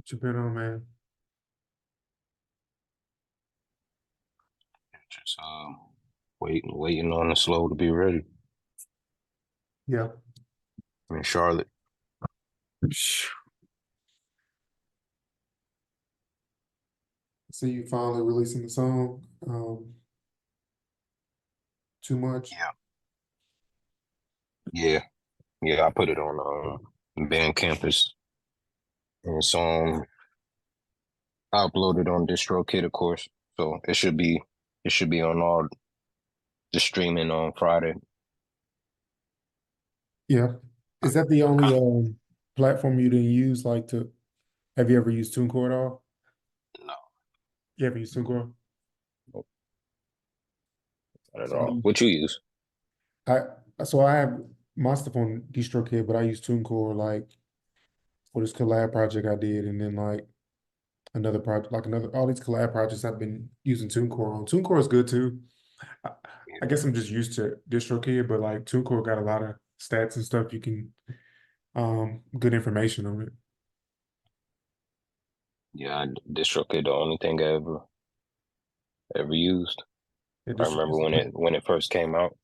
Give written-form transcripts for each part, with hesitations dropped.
What you been on, man? Just waiting on the slow to be ready. Yeah. I'm in Charlotte. See you finally releasing the song. Too much. Yeah, yeah, yeah. I put it on Band Campus, and it's on. I uploaded on DistroKid, of course, so it should be on all the streaming on Friday. Yeah. Is that the only platform you didn't use? Like to have you ever used TuneCore at all? No, You ever used TuneCore? not at So all. What you use? I have my stuff on DistroKid, but I use TuneCore like for this collab project I did, and then like another project, like another all these collab projects I've been using TuneCore on. TuneCore is good too. I, I guess I'm just used to DistroKid, but like TuneCore got a lot of stats and stuff you can good information on it. Yeah, DistroKid, the only thing I ever used. Yeah, I remember when it first came out.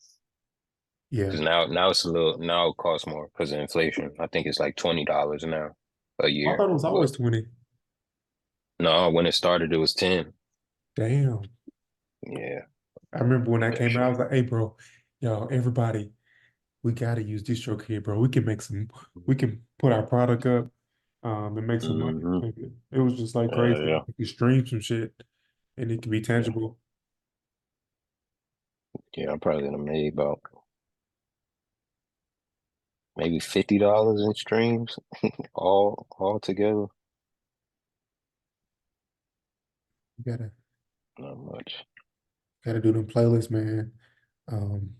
yeah. Because now it's a little now it costs more because of inflation. I think it's like $20 now a I year. thought it was But always 20. no, when it started, it was 10. Damn. Yeah, I remember when that that came out, I shit. was like, hey bro, yo, everybody, we gotta use DistroKid, bro. We can put our product up and make some money. Hmm. It was just like crazy. Yeah, You could stream some shit and it can be yeah, tangible. yeah. I probably done made about maybe $50 in streams all together. You Not much. gotta do them playlists, man. Um,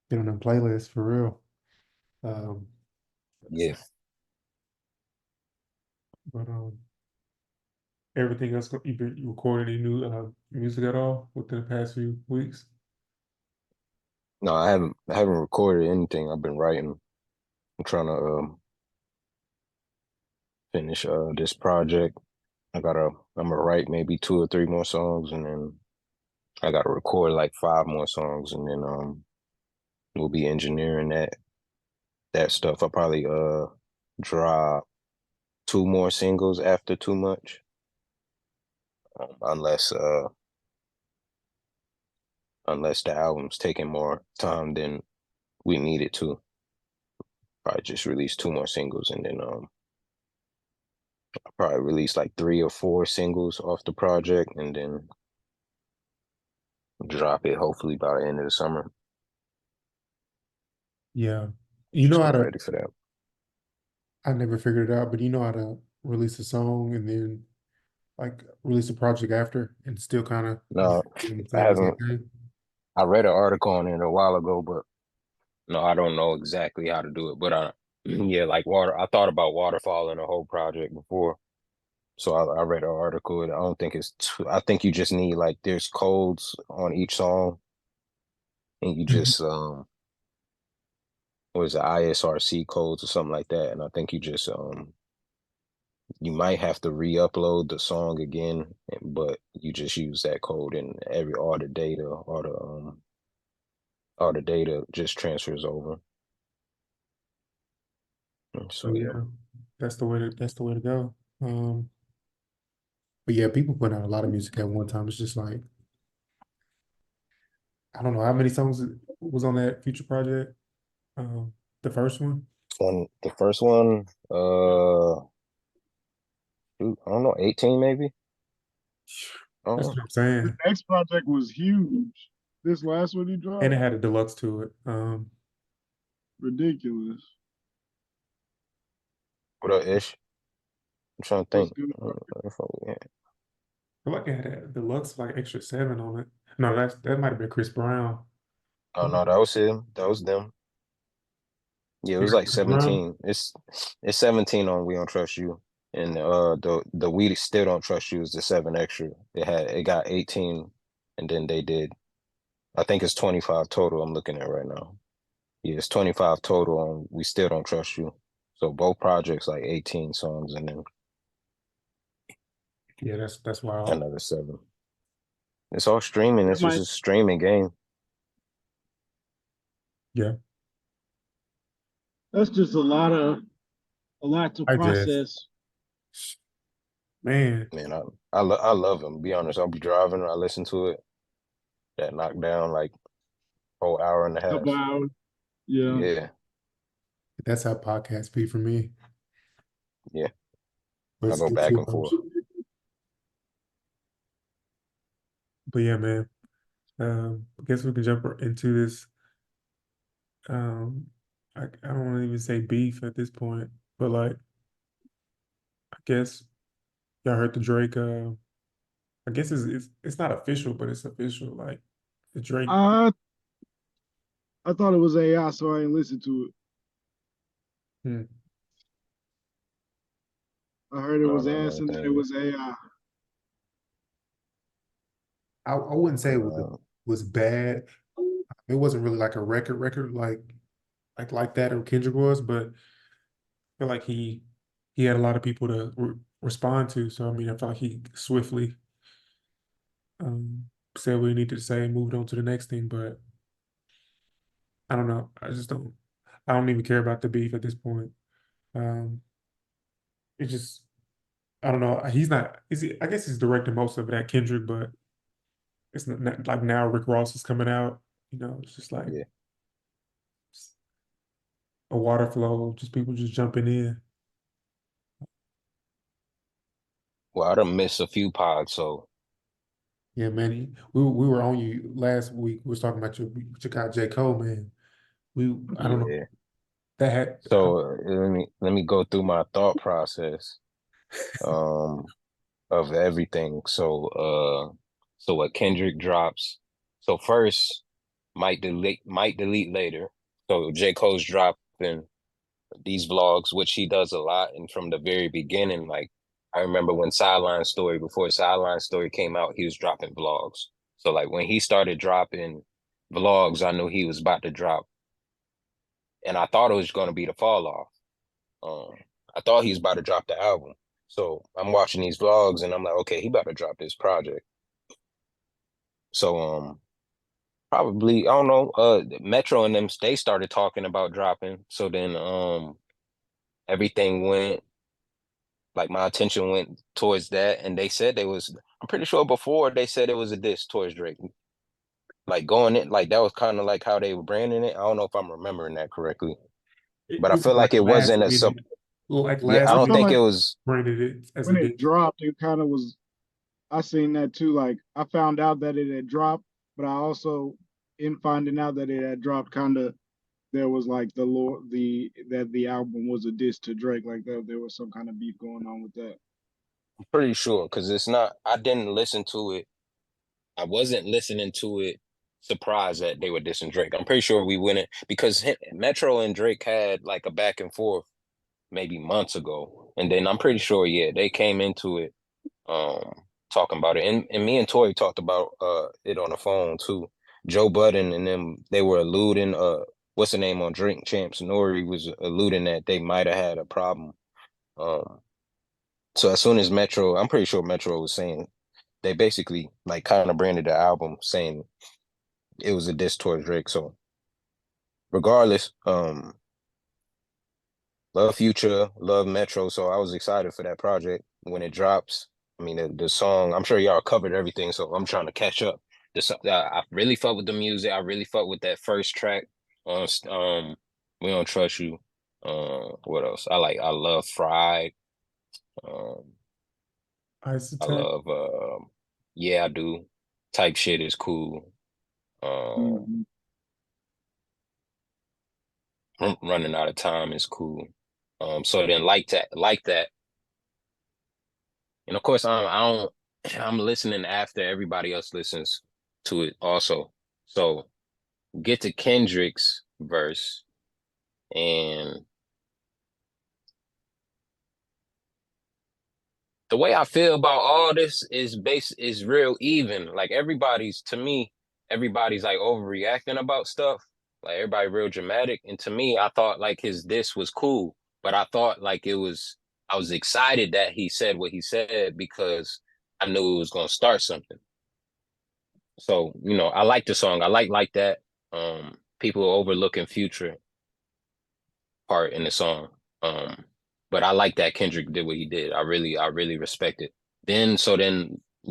get on them playlists for real. Um, Yeah. but everything else you recorded any new music at all within the past few weeks? No, I haven't recorded anything. I've been writing. I'm trying to finish this project. I'm gonna write maybe two or three more songs, and then I gotta record like five more songs, and then we'll be engineering that stuff. I'll probably drop two more singles after Too Much, unless the album's taking more time than we need it to. Probably just release two more singles, and then I'll probably release like three or four singles off the project, and then drop it hopefully by the end of the summer. Yeah. You know Just how getting to, ready for that. I never figured it out, but you know how to release a song and then like release a project after and still kind of No, doing the I same haven't. exact thing. I read an article on it a while ago, but no, I don't know exactly how to do it. But yeah, like water. I thought about waterfall in a whole project before. So I read an article. I don't think it's too, I think you just need like there's codes on each song, and you Mhm. just what is it, ISRC codes or something like that. And I think you might have to re-upload the song again, but you just use that code, and all the data just transfers over. And So so yeah. yeah, that's the way to go. But yeah, people put out a lot of music at one time. It's just like I don't know how many songs was on that Future project. The first one. The first one, shoot, I don't know, 18 maybe. I don't That's know. what I'm The saying. next project was huge. This last one he And it dropped, had a deluxe to it. ridiculous. What up, Ish? I'm trying to What's think. good, bro? Yeah. I feel like it had a deluxe like extra seven on it. No, that might have been Chris Brown. Oh no, that was him. That was them. Yeah, it Yeah, was like Chris Brown. 17. It's 17 on We Don't Trust You. And the We Still Don't Trust You is the seven extra. It got 18, and then they did, I think it's 25 total I'm looking at right now. Yeah, it's 25 total on We Still Don't Trust You. So both projects like 18 songs, and then Yeah, that's wild. Another 7. It's all streaming. That It's just might a streaming game. Yeah, that's just a lot to I guess. process. Man, Man, I love him. Be honest, I'll be driving. I listen to it. That knockdown like whole hour and a Couple half. hours. Yeah. Yeah, that's how podcasts be for me. yeah. But I it's go good back too, and though. forth. But yeah, man. I guess we can jump into this. I don't wanna even say beef at this point, but like I guess y'all heard the Drake. I guess it's not official, but it's official. Like the Drake. I I thought it was AI, so I ain't listened to it. Hmm, I heard it No, was no, ass no. and that it Thing. was AI. I wouldn't say it No. was bad. It wasn't really like a record like that or Kendrick was, but I feel like he had a lot of people to respond to. So I mean, I felt like he swiftly um, said what he needed to say and moved on to the next thing. But I don't know. I don't even care about the beef at this point. Um, it just I don't know. He's not. I guess he's directing most of it at Kendrick, but it's not like now Rick Ross is coming out. It's just like Yeah. a water flow, just people just jumping in. Well, I done missed a few pods, so Yeah, man. We were on you last week. We was talking about your guy J.Cole, man. I don't know yeah. that had. So let me go through my thought process um of everything. So what Kendrick drops. So first might delete later. So J. Cole's dropping these vlogs, which he does a lot, and from the very beginning, like I remember when before Sideline Story came out, he was dropping vlogs. So like when he started dropping vlogs, I knew he was about to drop, and I thought it was going to be the fall off. Um, I thought he was about to drop the album. So I'm watching these vlogs, and I'm like, okay, he about to drop this project. So probably I don't know. Metro and them they started talking about dropping. So then everything went like my attention went towards that, and they said they was. I'm pretty sure before they said it was a diss towards Drake. Like going in, like that was kind of like how they were branding it. I don't know if I'm remembering that correctly, but I It was feel like like it last wasn't a sub. minute, like Yeah, I last I don't feel minute think like it was. branded it as a when it dish. dropped, it kind of was. I seen that too. Like I found out that it had dropped, but I also, in finding out that it had dropped, kind of there was like the lore, the that the album was a diss to Drake. Like there was some kind of beef going on with that. I'm pretty sure because it's not. I didn't listen to it. I wasn't listening to it surprised that they were dissing Drake. I'm pretty sure we wouldn't because Metro and Drake had like a back and forth maybe months ago. And then I'm pretty sure, yeah, they came into it um talking about it. And me and Tori talked about it on the phone too. Joe Budden and them they were alluding what's the name on Drink Champs Nori was alluding that they might have had a problem. Um so as soon as Metro, I'm pretty sure Metro was saying they basically like kind of branded the album saying it was a diss towards Drake. So regardless, love Future, love Metro. So I was excited for that project when it drops. I mean, the song, I'm sure y'all covered everything, so I'm trying to catch up. I really fuck with the music. I really fuck with that first track on We Don't Trust You. What else? I love Fried. Um, Ice I Attack. love Yeah, I Do. Type shit is cool. Mhm. Running out of time is cool. So then like that. And of course, I don't. I'm listening after everybody else listens to it also. So get to Kendrick's verse, and the way I feel about all this is real even. Like everybody's to me, everybody's like overreacting about stuff. Like everybody real dramatic. And to me, I thought like his this was cool, but I thought like I was excited that he said what he said because I knew it was gonna start something. So, I like the song. I like that. People are overlooking Future part in the song. Um, but I like that Kendrick did what he did. I really respect it. Then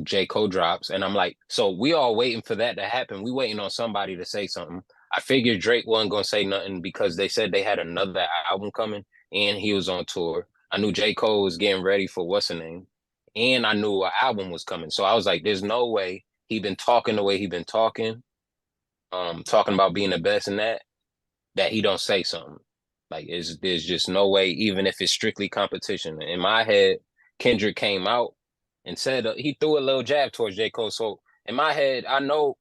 J.Cole drops, and I'm like, so we all waiting for that to happen. We waiting on somebody to say something. I figured Drake wasn't gonna say nothing because they said they had another album coming and he was on tour. I knew J.Cole was getting ready for what's the name, and I knew an album was coming. So I was like, there's no way he been talking the way he been talking about being the best in that he don't say something. Like there's just no way, even if it's strictly competition. In my head, Kendrick came out and said he threw a little jab towards J. Cole. So in my head, I know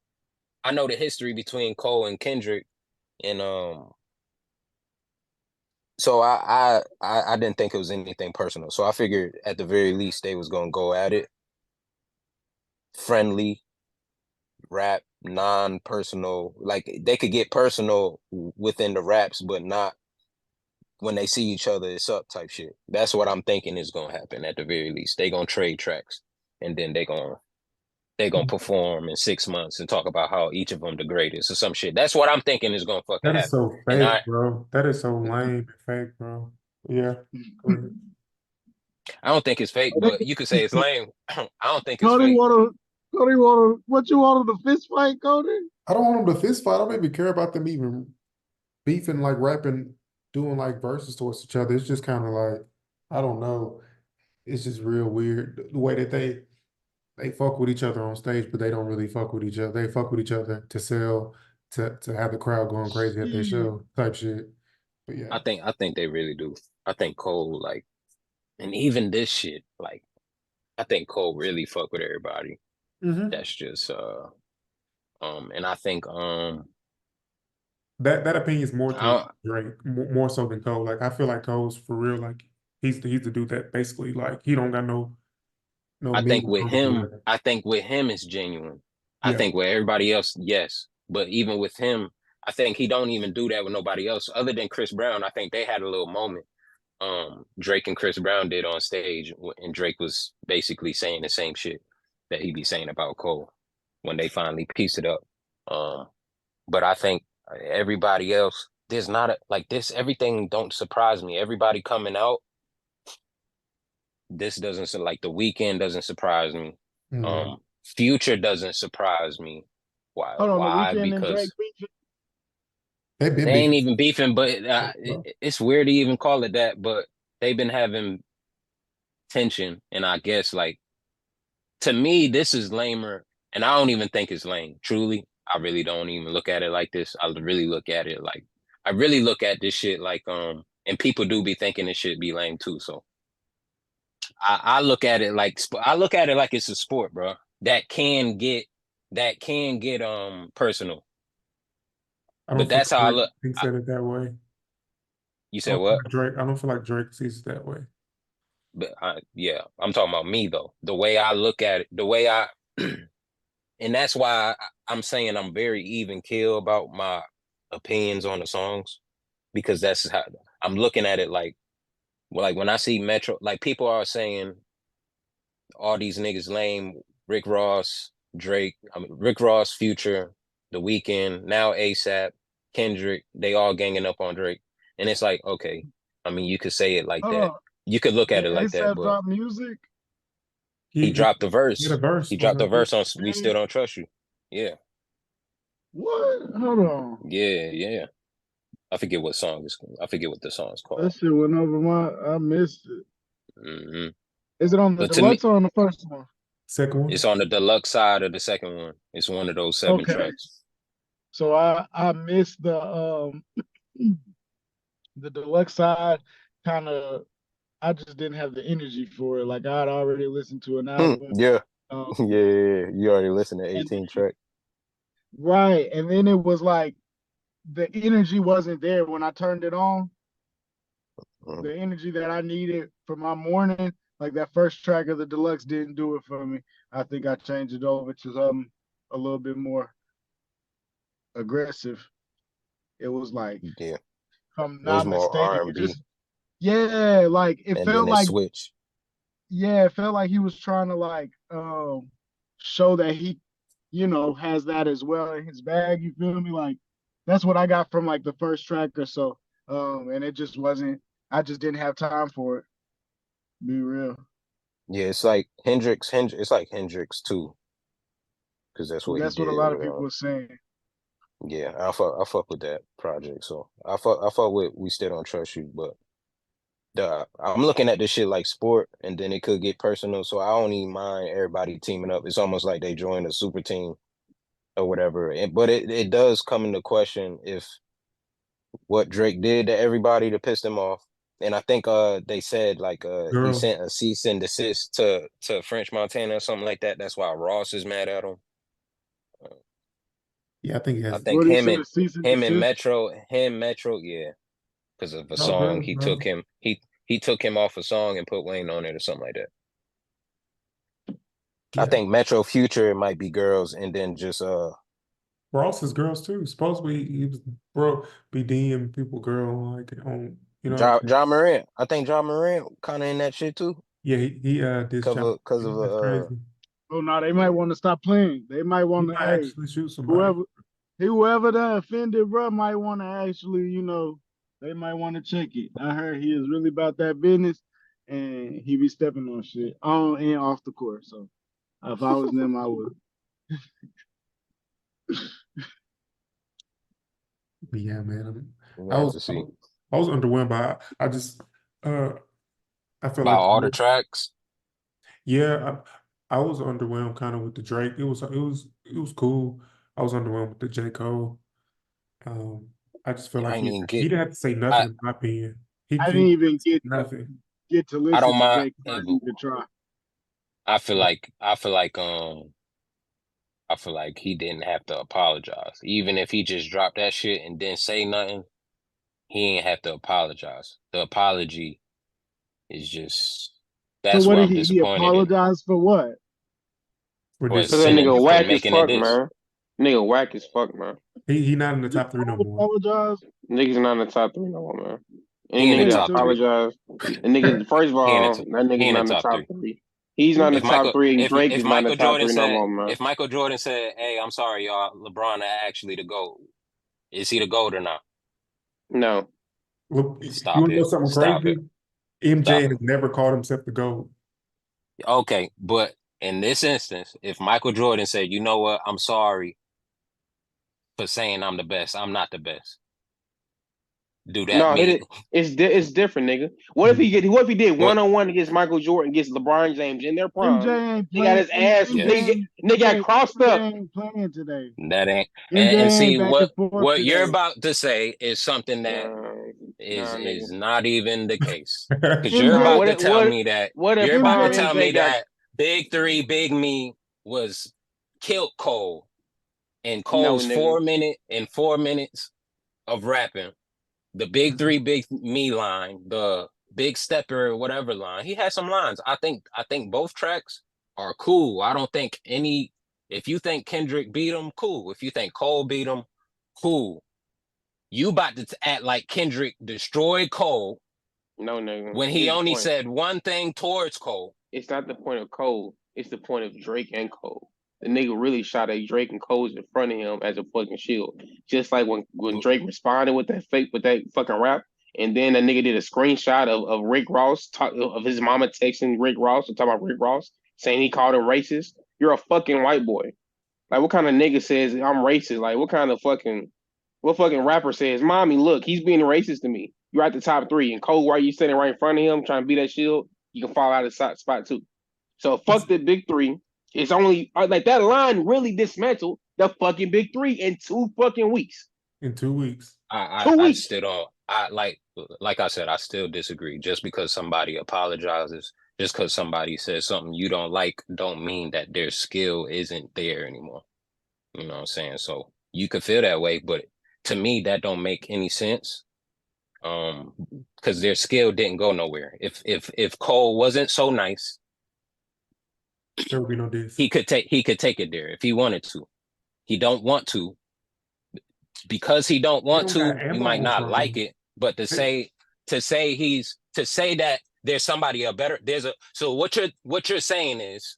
the history between Cole and Kendrick, and so I didn't think it was anything personal. So I figured at the very least they was gonna go at it friendly, rap, non-personal. Like they could get personal within the raps, but not when they see each other, it's up type shit. That's what I'm thinking is gonna happen at the very least. They gonna trade tracks, and then they gonna perform in 6 months and talk about how each of them the greatest or some shit. That's what I'm thinking is gonna fucking That is happen. so And I fake, bro. That is so lame and fake, bro. Yeah. Go ahead. I don't think it's fake, but you could say it's lame. I don't think it's Cody fake. wanna what you wanted a fist fight, Cody? I don't want them to fist fight. I don't even care about them even beefing, like rapping, doing like verses towards each other. It's just kind of like, I don't know. It's just real weird the way that they fuck with each other on stage, but they don't really fuck with each other. They fuck with each other to sell, to have the crowd going crazy at their Shit. show type shit. But yeah. I think they really do. I think Cole like, and even this shit like, I think Cole really fuck with everybody. Hmm. That's just and I think That opinion is more towards I Drake, more so than Cole. Like I feel like Cole's for real. Like he's the dude that basically like he don't got no I mean think with or him, whatever. I think with him it's genuine. I Yeah. think with everybody else, yes. But even with him, I think he don't even do that with nobody else other than Chris Brown. I think they had a little moment. Drake and Chris Brown did on stage, and Drake was basically saying the same shit that he be saying about Cole when they finally pieced it up. Um, but I think everybody else, there's not like this. Everything don't surprise me. Everybody coming out, this doesn't like the weekend doesn't surprise me. Yeah. Future doesn't surprise me. Why? Hold on, the Why? weekend and Drake Because beefing. They've been they ain't beefing. even beefing, but it's weird to even call it that. But they've been having tension, and I guess like to me, this is lamer, and I don't even think it's lame. Truly, I really don't even look at it like this. I really look at it like I really look at this shit like and people do be thinking it should be lame too. So I look at it like I look at it like it's a sport, bro. That can get personal. I But don't feel that's like how I Drake look. thinks at it that way. You said what? I don't feel like Drake sees it that way. But yeah, I'm talking about me though. The way I look at it, the way I, and that's why I'm saying I'm very even keel about my opinions on the songs because that's how I'm looking at it. Like when I see Metro, like people are saying all these niggas lame. Rick Ross, Drake, Rick Ross, Future, The Weeknd, now ASAP, Kendrick, they all ganging up on Drake. And it's like, okay, I mean, you could say it like Hold that. on. You could look at Did it like that, ASAP but drop music? he He dropped the he had a verse. verse He on dropped the that verse on We Really? Still Don't Trust You. Yeah. What? Hold on. Yeah, yeah. I forget what the song's That called. shit went over I missed it. Hmm Is it on the But to me, deluxe or on the first one? second it's one. on the deluxe side of the second one. It's one of those 7 Okay. tracks. So I missed the deluxe side. Kind of, I just didn't have the energy for it. Like I'd already listened to an album. Yeah. Um, Yeah. You already listened to and 18 track. right. And then it was like the energy wasn't there when I turned it on. Mm, The energy that I needed for my morning, like that first track of the deluxe didn't do it for me. I think I changed it over to something a little bit more aggressive. It was like, yeah. if I'm It was not more mistaken, it R&B just, yeah, like it and then felt it like switched. yeah, it felt like he was trying to like show that he, has that as well in his bag. You feel me? Like that's what I got from like the first track or so. And it just wasn't. I just didn't have time for it. Be real. Yeah, it's like Hendrix. It's like Hendrix too, because that's what he That's what a did lot of with people were saying. Yeah, I fuck with that project. So I fuck with We Still Don't Trust You, but I'm looking at this shit like sport, and then it could get personal. So I don't even mind everybody teaming up. It's almost like they joined a super team or whatever. But it does come into question if what Drake did to everybody to piss them off. And I think they said like he Girls. sent a cease and desist to French Montana or something like that. That's why Ross is mad at him. Yeah, I think it I has think What he said, a cease and desist. Metro, yeah, because of a all song girls, bro. he took him off a song and put Wayne on it or something like that. I Yeah. think Metro Future it might be girls, and then just Ross is girls too. Supposedly he was bro be DM people girl like on John Morant. I think John Morant kind of in that shit too, yeah, he this job. cause of That's crazy. Oh no, they might want to stop playing. They might He want to, might hey, actually shoot somebody. whoever whoever that offended, bro, might want to actually, they might want to check it. I heard he is really about that business, and he be stepping on shit on and off the court. So if I was them, I would. But yeah, man. we I have was to see I was underwhelmed by I just uh I felt about like all the tracks. yeah, I was underwhelmed kind of with the Drake. It was cool. I was underwhelmed with the J. Cole. Um, I just feel like I ain't he even he get. didn't have to say nothing I in my opinion. I didn't He even get nothing. get to I listen don't to mind. Jake. I need to try. I feel like I feel like he didn't have to apologize. Even if he just dropped that shit and didn't say nothing, he ain't have to apologize. The apology is just So that's what what did I'm he disappointed in. apologize for? What? For For this, Cause that sending nigga for whack as making a fuck, diss. man. Nigga whack as fuck, man. he not in the J. top three no Cole more. apologize? Niggas not in the top three no more, man. Any He in the nigga that Yeah. top So three. apologize, the nigga, first of He in the all, t- that he nigga's in not the in the top top three. three. He's not in the top three, and Drake is not in the top three no more, man. If Michael Jordan said, "Hey, I'm sorry, y'all, LeBron actually the GOAT," is he the GOAT or not? No. Look, you Stop want to know it. something Stop it. crazy? MJ Stop has it. never called himself the GOAT. Okay, but in this instance, if Michael Jordan said, "You know what? I'm sorry for saying I'm the best. I'm not the best." Do that No, mean it's different, nigga. What if he did what? 1-on-1 against Michael Jordan against LeBron James in their MJ prime? ain't They got playing. his ass. Yes. Nigga got crossed MJ up. ain't playing today. That ain't MJ and ain't see back and forth what you're today. about to say is something that Nah, is nigga. not even the case. Because you're Nah, MJ, about to tell me what if you're about to Prime MJ, tell MJ me got that Big Three, Big Me was killed Cole in no, Cole's nigga? 4 minutes of rapping. The Big Three, Big Me line, the Big Stepper, whatever line. He had some lines. I think both tracks are cool. I don't think any. If you think Kendrick beat him, cool. If you think Cole beat him, cool. You about to act like Kendrick destroyed Cole No, nigga. when he Here's the only point. said one thing towards Cole. It's not the point of Cole. It's the point of Drake and Cole. The nigga really shot at Drake and Cole's in front of him as a fucking shield. Just like when Drake responded with that fucking rap, and then that nigga did a screenshot of Rick Ross of his mama texting Rick Ross and talking about Rick Ross saying he called him racist. You're a fucking white boy. Like what kind of nigga says I'm racist? Like what fucking rapper says, "Mommy, look, he's being racist to me." You're at the top three, and Cole, why are you sitting right in front of him trying to be that shield? You can fall out of spot too. So fuck the big three. It's only like that line really dismantled the fucking big three in 2 fucking weeks. In 2 weeks. Two I weeks. still don't. I like I said, I still disagree. Just because somebody apologizes, just because somebody says something you don't like, don't mean that their skill isn't there anymore. You know what I'm saying? So you could feel that way, but to me, that don't make any sense. Because their skill didn't go nowhere. If Cole wasn't so nice, There will be no diss. he could take it there if he wanted to. He don't want to because he don't He want don't got to. You ammo might on not for like him. it, but to say that there's somebody so what you're saying is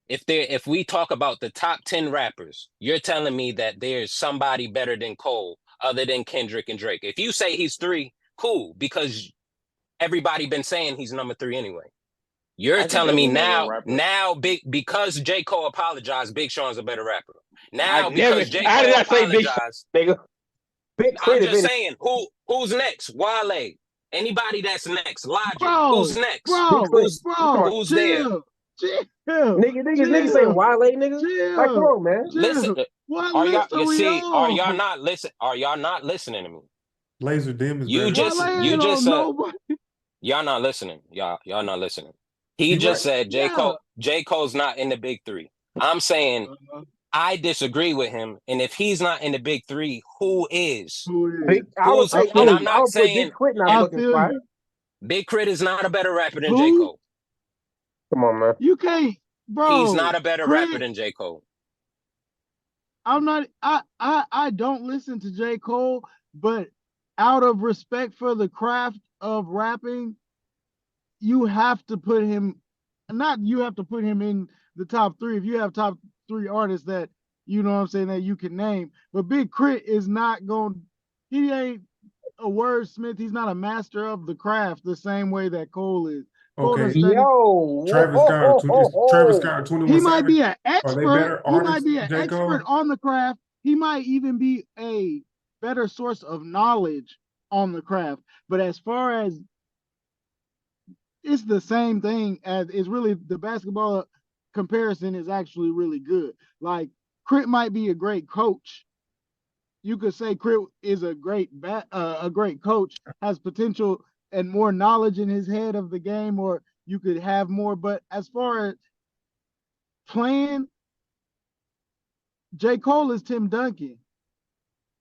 if we talk about the top 10 rappers, you're telling me that there's somebody better than Cole other than Kendrick and Drake. If you say he's 3, cool, because everybody been saying he's number 3 anyway. You're I can telling me definitely name one rapper. now because J. Cole apologized, Big Sean's a better rapper. I Now never. because J. I did Cole not say Big Sean, apologized, nigga. Big I'm Crit, if just any. saying who's next? Wale. Anybody that's next? Logic. Who's Bro, next? Big Crit. Who's there? chill, Niggas saying Wale, nigga. Like, come on, man. Listen, What are y'all list are we are on? y'all not listening to me? Laser Dim is You better. just Wale you ain't just on said nobody. y'all not listening. Y'all not listening. He He just right. said J. Cole's not in the big 3. I'm saying I disagree with him, and if he's not in the big 3, who is? Who is? Big, I would I say, feel I'm you. I not would put Big saying Crit in that I fucking feel spot. you. Big Crit is not a better rapper than J. Who? Cole. Come on, man. You can't, bro. He's not a better rapper Crit, than J. Cole. I'm not. I don't listen to J. Cole, but out of respect for the craft of rapping, you have to put him. Not you have to put him in the top 3. If you have top 3 artists that you know what I'm saying that you can name, but Big Crit is not going. He ain't a wordsmith. He's not a master of the craft the same way that Cole is. Cole done Okay. studied. Yo, Travis Scott, is Travis Scott 21 He might Savage? be an Are they expert. better He might artists be than an J. expert Cole? on the craft. He might even be a better source of knowledge on the craft. But as far as it's the same thing as it's really the basketball comparison is actually really good. Like Crit might be a great coach. You could say Crit is a great coach, has potential and more knowledge in his head of the game, or you could have more. But as far as playing, J. Cole is Tim Duncan.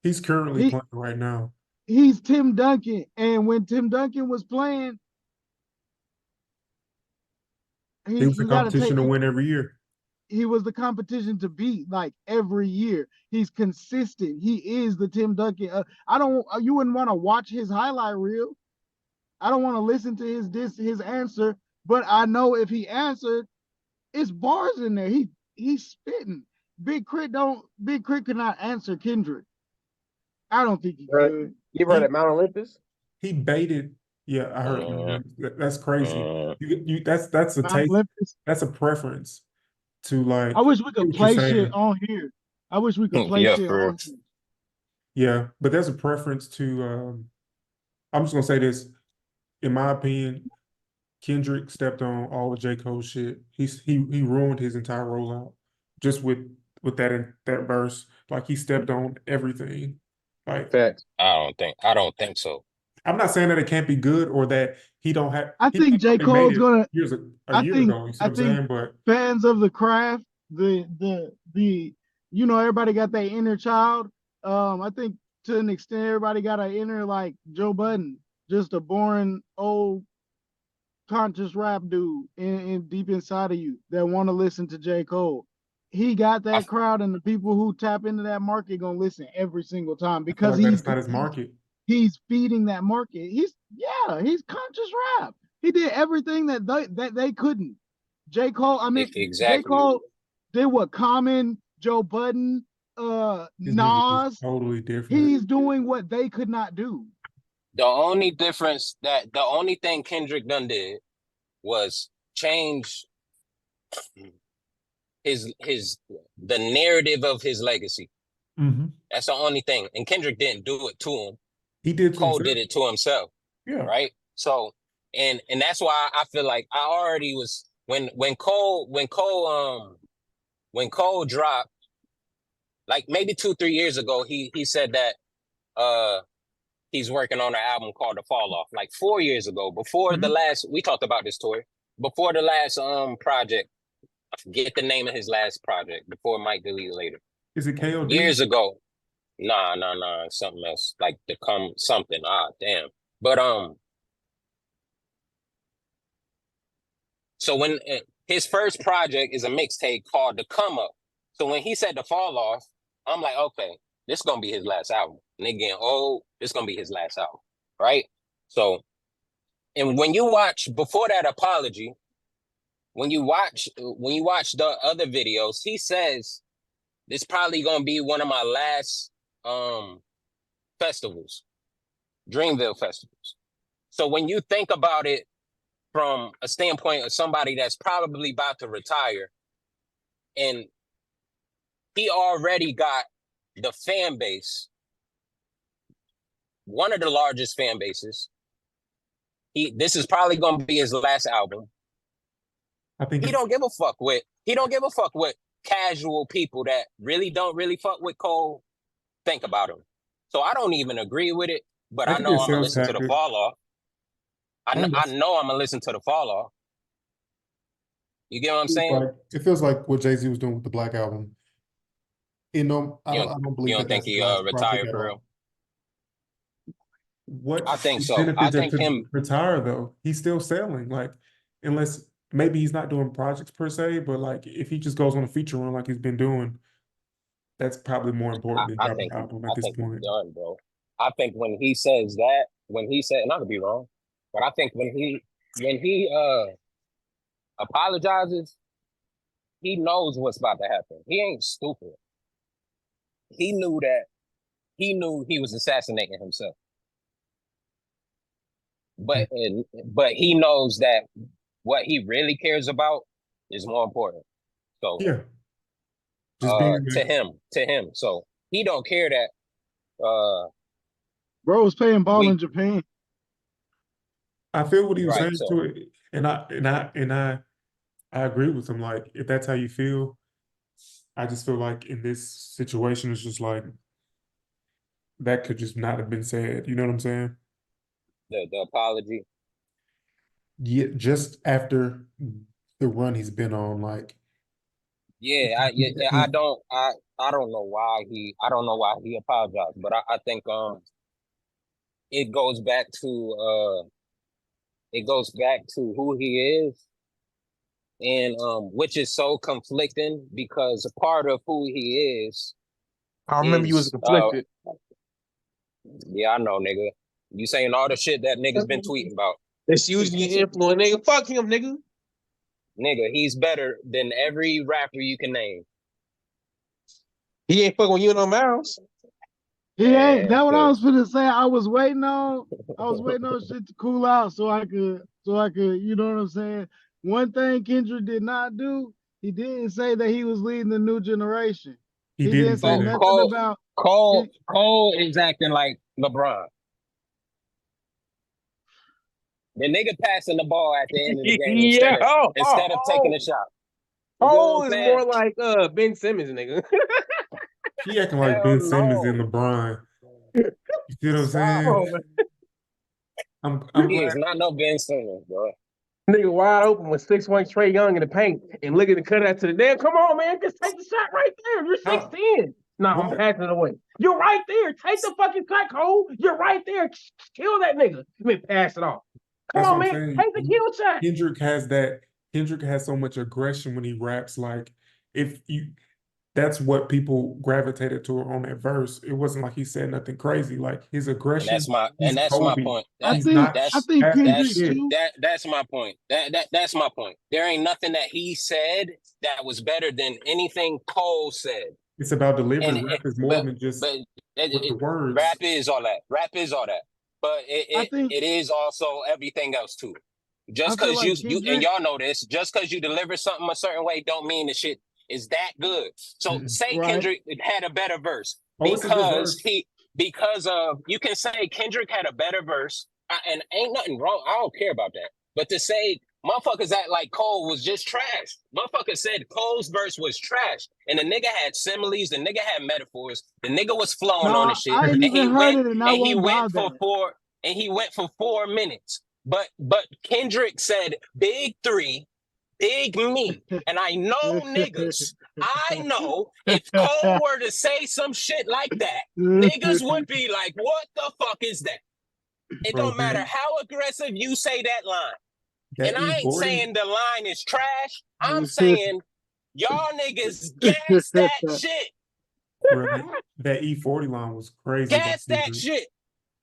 He's currently playing right now. He's Tim Duncan. And when Tim Duncan was playing, He was the you got to competition take, to win every year. he was the competition to beat like every year. He's consistent. He is the Tim Duncan. You wouldn't want to watch his highlight reel. I don't want to listen to his answer, but I know if he answered, it's bars in there. He's spitting. Big Crit could not answer Kendrick. I don't think he could. You heard at Mount Olympus? He baited. Yeah, I heard. That's crazy. That's a Mount taste. Olympus. That's a preference to like. I wish we could what you're play shit saying. on here. I wish we could play Yeah, shit for on here. Yeah, but there's a preference to. I'm just gonna say this. In my opinion, Kendrick stepped on all of J. Cole shit. He ruined his entire rollout just with that verse. Like he stepped on everything. Like Facts. I don't think so. I'm not saying that it can't be good or that he don't have. I He think J. already made Cole's it gonna. a year ago. You see I what I'm think saying? But fans of the craft, everybody got that inner child. I think to an extent everybody got an inner like Joe Budden, just a boring old conscious rap dude in deep inside of you that want to listen to J. Cole. He got that crowd, and the people who tap into that market gonna listen every single time I feel because like that's not his market. he's feeding that market. He's conscious rap. He did everything that they couldn't. J. Cole, J. Exactly. Cole did what Common, Joe Budden, His music is Nas. totally different. He's doing what they could not do. The only thing Kendrick done did was change the narrative of his legacy. Mm-hmm. That's the only thing. And Kendrick didn't do it to him. He did to Cole himself. did it to himself. Yeah. Right. So and that's why I feel like I already was when Cole dropped, like maybe 2-3 years ago, he said that he's working on an album called The Fall Off. Like 4 years ago, before the last, we talked about this, Tori, before the last project. I forget the name of his last project before Mike deleted later. Is it KOD? Years ago. Nah, something else. Like to come something. Damn. But so when his first project is a mixtape called The Come Up. So when he said The Fall Off, I'm like, okay, this is gonna be his last album. And they getting old, this is gonna be his last album. Right? So And when you watch before that apology, when you watch the other videos, he says this probably gonna be one of my last festivals, Dreamville festivals. So when you think about it from a standpoint of somebody that's probably about to retire, and he already got the fan base, one of the largest fan bases. This is probably gonna be his last album. I think He don't give a fuck with casual people that don't really fuck with Cole think about him. So I don't even agree with it, but that I could be know a I'm gonna sales listen to the tactic. fall off. I Yes. know I'm gonna listen to the fall off. You get what I'm saying? Like, it feels like what Jay-Z was doing with the Black Album. You know, I don't You believe don't that think that's his he last project retired at for all. real? What I think so. I benefits that think to him. retire though? He's still selling, like, unless maybe he's not doing projects per se, but like if he just goes on a feature run like he's been doing, that's probably more important than dropping an album at this He's point. done, bro. I think when he says that, and I could be wrong, but I think when he apologizes, he knows what's about to happen. He ain't stupid. He knew he was assassinating himself. But he knows that what he really cares about is more important. So Yeah, just being to like, him. So he don't care that Bro was paying ball in we Japan. I feel what he was right. saying So to it, and I agree with him. Like, if that's how you feel, I just feel like in this situation, it's just like that could just not have been said. You know what I'm saying? the apology. Yeah, just after the run he's been on, like I don't know why he apologized, but I think it goes back to who he is, and which is so conflicting because a part of who he I remember you was is conflicted. yeah, I know, nigga. You saying all the shit that niggas been tweeting about. It's using your influence, nigga. Fuck him, nigga. Nigga, he's better than every rapper you can name. He ain't fucking with you no mouse. He ain't. That what I Cause was finna say. I was waiting on shit to cool out so I could, you know what I'm saying? One thing Kendrick did not do, he didn't say that he was leading the new generation. he He didn't didn't say say that. nothing about Cole is acting like LeBron. The nigga passing the ball at the end of the game Yeah. instead of taking a shot. You know what Cole I'm is saying? more like Ben Simmons, nigga. He acting like Hell Ben Simmons and no. LeBron. You see what I'm Stop. saying? Oh, man. I'm He is glad. not no Ben Simmons, bro. Nigga wide open with 6'1" Trey Young in the paint and looking to cut out to the damn. Come on, man. Just take the shot right there. You're How, 6'10". No, I'm what? passing it away. You're right there. Take the fucking shot, Cole. You're right there. Kill that nigga. Let me pass it off. Come That's what on, I'm man. saying. Take the kill shot. Kendrick has that. Kendrick has so much aggression when he raps. Like, if you, that's what people gravitated to on that verse. It wasn't like he said nothing crazy. Like his aggression, And he's that's my Kobe. point. He's not I That's think fast as Kendrick that's shit. too. that's my point. That's my point. There ain't nothing that he said that was better than anything Cole said. It's about delivery. And Rap is more than just but with the rap words. is all that. Rap is all that. But I think it is also everything else too. I Just feel because like you and Kendrick. y'all know this, just because you deliver something a certain way, don't mean the shit is that good. So Mm-mm. say Right. Kendrick had a better verse Oh, it's a good verse. because of you can say Kendrick had a better verse, and ain't nothing wrong. I don't care about that. But to say motherfuckers act like Cole was just trash. Motherfuckers said Cole's verse was trash, and the nigga had similes, the nigga had metaphors, the nigga was flowing on the No, shit, I ain't and he even heard went it, and I won't buy that. and he went for 4 minutes. But Kendrick said big three, big me. And I know niggas. I know if Cole were to say some shit like that, niggas would be like, what the fuck is that? It Bro, don't matter how aggressive you say that line. And that I ain't E40, saying the line is trash. I'm saying y'all niggas gas that shit. bro, that E40 line was crazy by Gas that Kendrick. shit.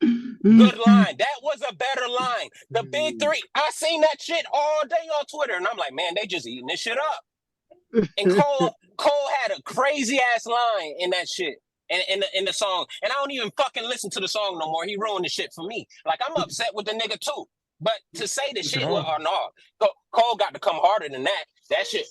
Good line. That was a better line. The big three. I seen that shit all day on Twitter, and I'm like, man, they just eating this shit up. And Cole had a crazy ass line in that shit. In the song, and I don't even fucking listen to the song no more. He ruined the shit for me. Like I'm upset with the nigga too. But to say the shit, well, no, Cole got to come harder than that. That shit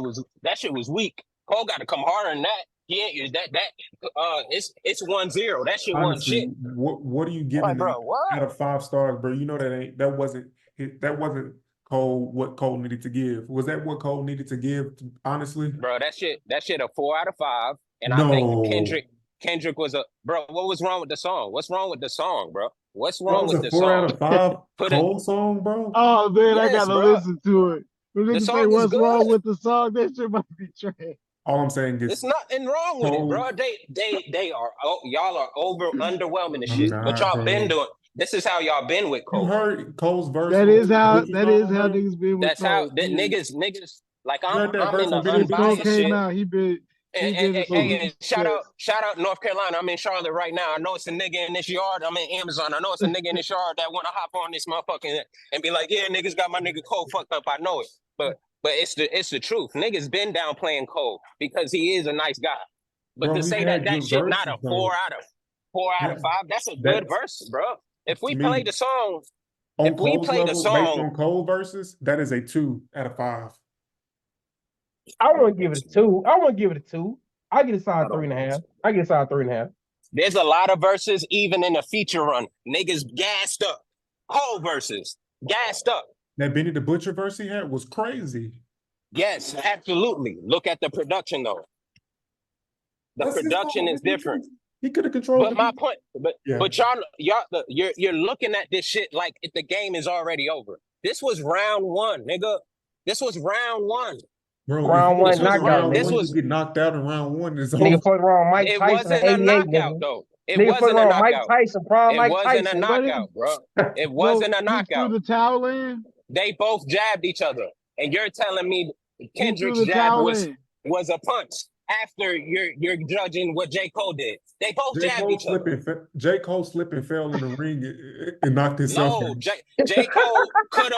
was weak. Cole got to come harder than that. Yeah, it's 1-0. That shit wasn't Honestly, shit. what are you giving Like, bro, what? out of 5 stars, bro? You know that wasn't Cole what Cole needed to give. Was that what Cole needed to give? Honestly, Bro, that shit a 4 out of 5. And I no. think Kendrick was a bro. What was wrong with the song? What's wrong with the song, bro? What's That wrong was with a the 4 out song? of 5 Put Cole song, bro. Oh man, I Yes, gotta bro. listen to it. The nigga say song is what's wrong good. with the song? That shit might be trash. All I'm saying is It's nothing wrong with it, bro. They are y'all are underwhelming the I'm shit. But not, y'all been bro. doing. This is how y'all been with You Cole. heard Cole's verse. That on is how Butcher's that is song, how bro? niggas been with That's how Cole. that niggas like You heard that I'm verse in the on Benny the Since Cole Butcher? unbiased came shit. out, he been And so hey, shout out North Carolina. I'm in Charlotte right now. I know it's a nigga in this yard. I'm in Amazon. I know it's a nigga in this yard that want to hop on this motherfucking and be like, yeah, niggas got my nigga Cole fucked up. I know it, but it's the truth. Niggas been down playing Cole because he is a nice guy. But Bro, to he say had that good shit not verses, a though. 4 out of Yeah, 5, that's a good that's verse, bro. If to we play me the song, on if we Cole's play the level, based song, on Cole verses, that is a 2 out of 5. I want to give it a 2. I want to give it a 2. I get a solid I don't know. 3.5. I get a solid 3.5. There's a lot of verses, even in the feature run. Niggas gassed up. Whole verses, gassed up. That Benny the Butcher verse he had was crazy. Yes, absolutely. Look at the production, though. The That's his production fault. is different. He could have controlled But the my beat. point, Yeah. but you're looking at this shit like the game is already over. This was round 1, nigga. This was round 1. Bro, if Round you one get knockout, round this nigga. one, was you get knocked out in round 1, it's Nigga over. fucked around Mike it Tyson in wasn't a 88, knockout nigga. though. It Nigga fucked wasn't a around Mike knockout. Tyson, prime It Mike wasn't a Tyson. knockout, bro. It So wasn't a he threw knockout. the towel in. They both jabbed each other, and you're telling me He threw Kendrick's the jab towel in. was a punch after you're judging what J. Cole did. They both jabbed each other. J. Cole slipped and fell in the ring and knocked himself No, out. J. Cole could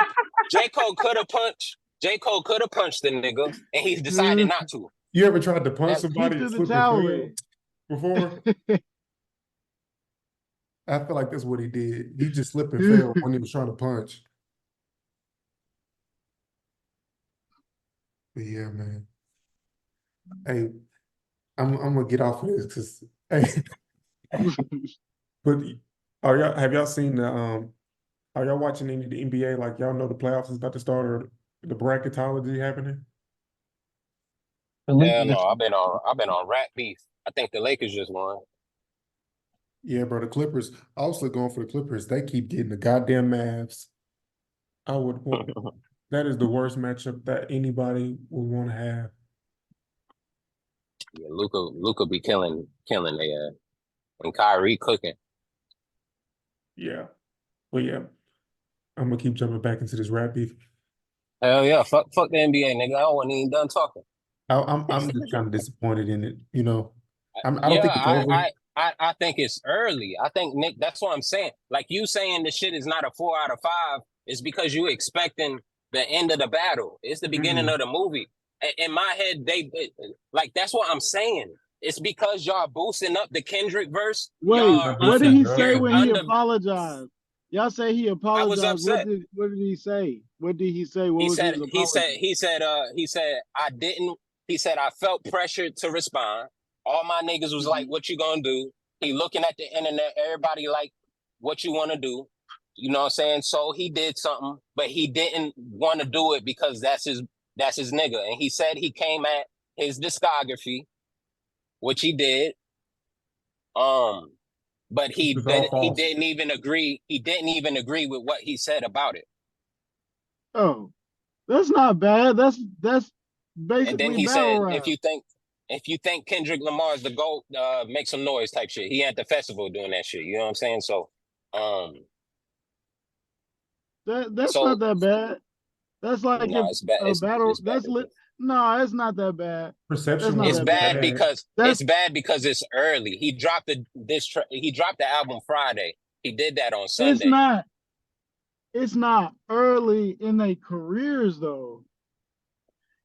have punched. J. Cole could have punched the nigga, and he decided not to. You ever tried to punch That- He somebody threw and the slip and towel fell in. before? I feel like that's what he did. He just slipped and fell when he was trying to punch. But yeah, man. Hey, I'm gonna get off of this because hey, but have y'all seen are y'all watching any of the NBA? Like y'all know the playoffs is about to start or the bracketology happening? Hell no, I've been on rat beef. I think the Lakers just won. Yeah, bro, the Clippers. Also going for the Clippers. They keep getting the goddamn Mavs. I would want that is the worst matchup that anybody would want to have. Yeah, Luca be killing they and Kyrie cooking. Yeah. But yeah, I'm gonna keep jumping back into this rap beef. Hell yeah, fuck the NBA, nigga. I wasn't even done talking. I'm just kind of disappointed in it, you know. I don't think it's over. I think it's early. I think Nick, that's what I'm saying. Like you saying the shit is not a 4 out of 5 is because you expecting the end of the battle. It's the beginning of the movie. In my head, like that's what I'm saying. It's because y'all boosting up the Kendrick verse. Wait, what did he say You're when he apologized? Y'all say he apologized. I was upset. What did he say? What did he say? What was his apology? He said I didn't. He said I felt pressured to respond. All my niggas was like, "What you gonna do?" He looking at the internet. Everybody like, "What you want to do?" You know what I'm saying? So he did something, but he didn't want to do it because that's his nigga. And he said he came at his discography, which he did. But he didn't even agree. He didn't even agree with what he said about it. Oh, that's not bad. That's basically And then he battle said, rap. if you think Kendrick Lamar is the GOAT, make some noise type shit. He at the festival doing that shit. You know what I'm saying? So, that's not that bad. That's like no, if it's bad. a battle. It's bad. No, it's not that bad. Perception. It's bad because it's early. He dropped the album Friday. He did that on It's Sunday. not. It's not early in their careers though.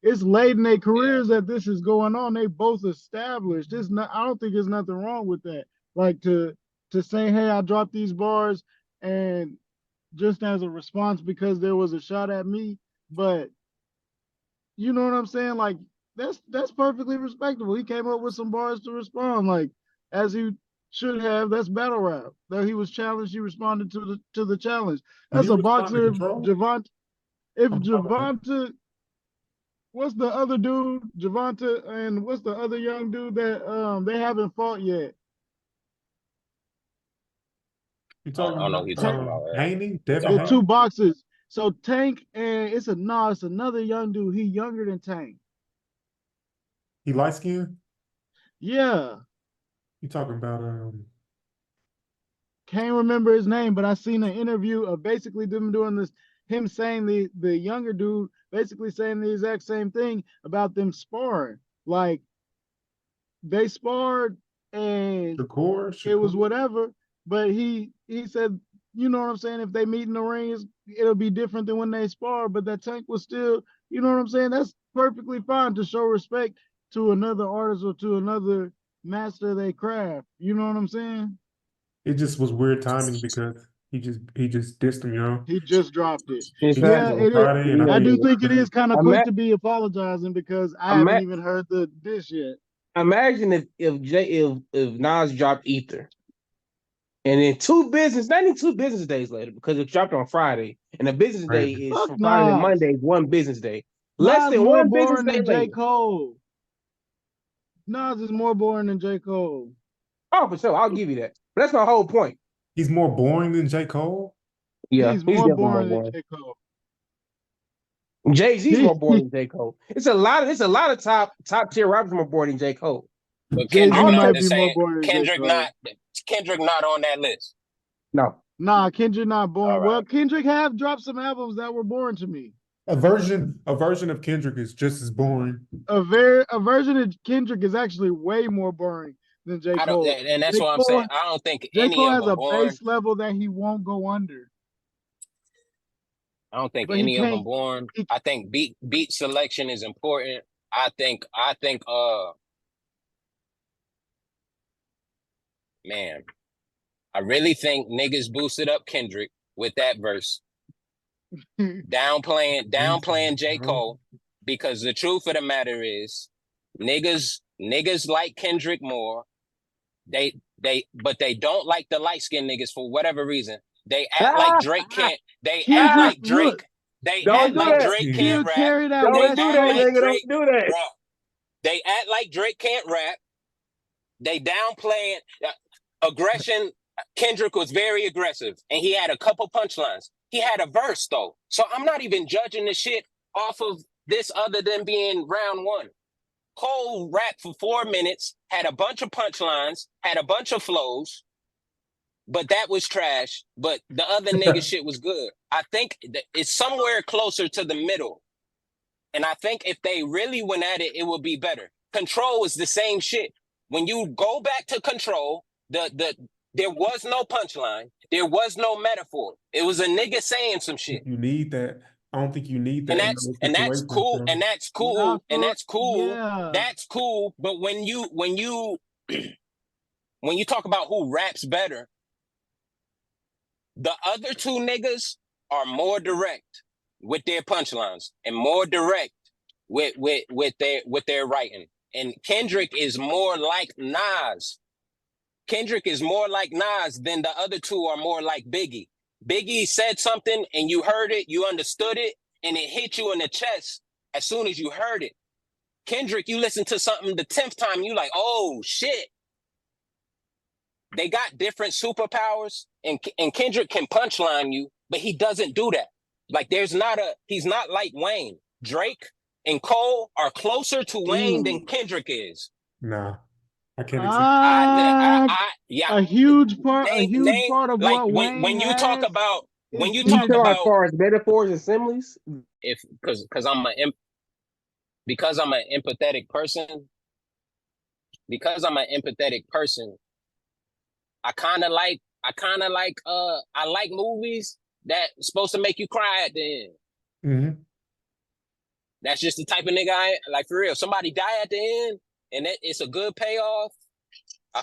It's late in their careers that this is going on. They both established. This not. I don't think there's nothing wrong with that. Like to say, hey, I dropped these bars and just as a response because there was a shot at me. But you know what I'm saying? Like that's perfectly respectable. He came up with some bars to respond, like as he should have. That's battle rap. That he was challenged, he responded to the challenge. Did That's he a respond to boxer. Control? If I'm talking about Javante, what's the other dude? Javante, and what's the other young dude that they haven't fought yet? you I talking don't know who about you're talking about. Haney, Devin The two Haney? boxers. So Tank and it's another young dude. He younger than Tank. He light skinned? Yeah. You talking about Can't remember his name, but I seen an interview of basically them doing this, him saying the younger dude basically saying the exact same thing about them sparring. Like they sparred and it was Shakur? whatever, but he said, you know what I'm saying, if they meet in the ring, it'll be different than when they spar, but that Tank was still, you know what I'm saying? That's perfectly fine to show respect to another artist or to another master of their craft. You know what I'm saying? It just was weird timing because he just dissed him, you know. He just dropped it. He did Yeah, it Exactly. on it is. Friday, and I Yeah, I think do yeah. think it is kind of quick Ima- to be apologizing because I haven't ima- even heard the dish yet. Imagine if Nas dropped Ether, and then not even 2 business days later, because it dropped on Friday, and the business day crazy. is Fuck from Friday to Nas. Monday, 1 business day. Less Nas than more 1 business boring day than J. later. Cole. Nas is more boring than J. Cole. Oh, for sure, I'll give you that. But that's my whole point. He's more boring than J. Cole. Yeah, He's he's more definitely more boring than boring. J. Cole. Jay-Z's more boring than J. Cole. It's a lot of top tier rappers more boring than J. Cole. But Jay-Z Kendrick I'll not say might the be more same. boring than J. Cole. Kendrick not on that list. no. Nah, Kendrick not All boring. Well, right. Kendrick have dropped some albums that were boring to me. A version of Kendrick is just as boring. A version of Kendrick is actually way more boring than J. I don't, Cole. and that's J. what I'm saying. Cole I don't think J. any Cole of has them a born. base level that he won't go under. I don't think But he any of them can't born. he, I think beat selection is important. I think man, I really think niggas boosted up Kendrick with that verse, downplaying J. Cole, because the truth of the matter is niggas like Kendrick more. But they don't like the light skinned niggas for whatever reason. They act like Drake can't. They act Kendrick, like look, Drake. They Don't act do like Kendrick that. Drake still can't rap. carry that They Don't West do act that, Coast. like nigga. Drake, Don't do that. bro. They act like Drake can't rap. They downplaying aggression. Kendrick was very aggressive, and he had a couple punchlines. He had a verse though, so I'm not even judging the shit off of this other than being round one. Cole rapped for 4 minutes, had a bunch of punchlines, had a bunch of flows, but that was trash. But the other nigga shit was good. I think it's somewhere closer to the middle. And I think if they really went at it, it would be better. Control is the same shit. When you go back to Control, there was no punchline. There was no metaphor. It was a nigga saying some shit. You need that. I don't think you need And that in those that's situations, cool. bro. And that's Not cool. And for that's cool. yeah. That's cool. But when you when you talk about who raps better, the other two niggas are more direct with their punchlines and more direct with their writing. And Kendrick is more like Nas. Kendrick is more like Nas than the other two are more like Biggie. Biggie said something and you heard it, you understood it, and it hit you in the chest as soon as you heard it. Kendrick, you listen to something the 10th time, you like, oh shit. They got different superpowers, and Kendrick can punchline you, but he doesn't do that. Like he's not like Wayne. Drake and Cole are closer to Wayne than Ooh. Kendrick is. Nah, I can't accept. Uh, Yeah. a huge part Name of like what Wayne when you talk has about is You talking about as energy. far as metaphors and similes? if because I'm an empathetic person, because I'm an empathetic person, I kind of like I kind of like I like movies that supposed to make you cry at the end. Mm-hmm. That's just the type of nigga I am. Like for real. Somebody die at the end and it's a good payoff. I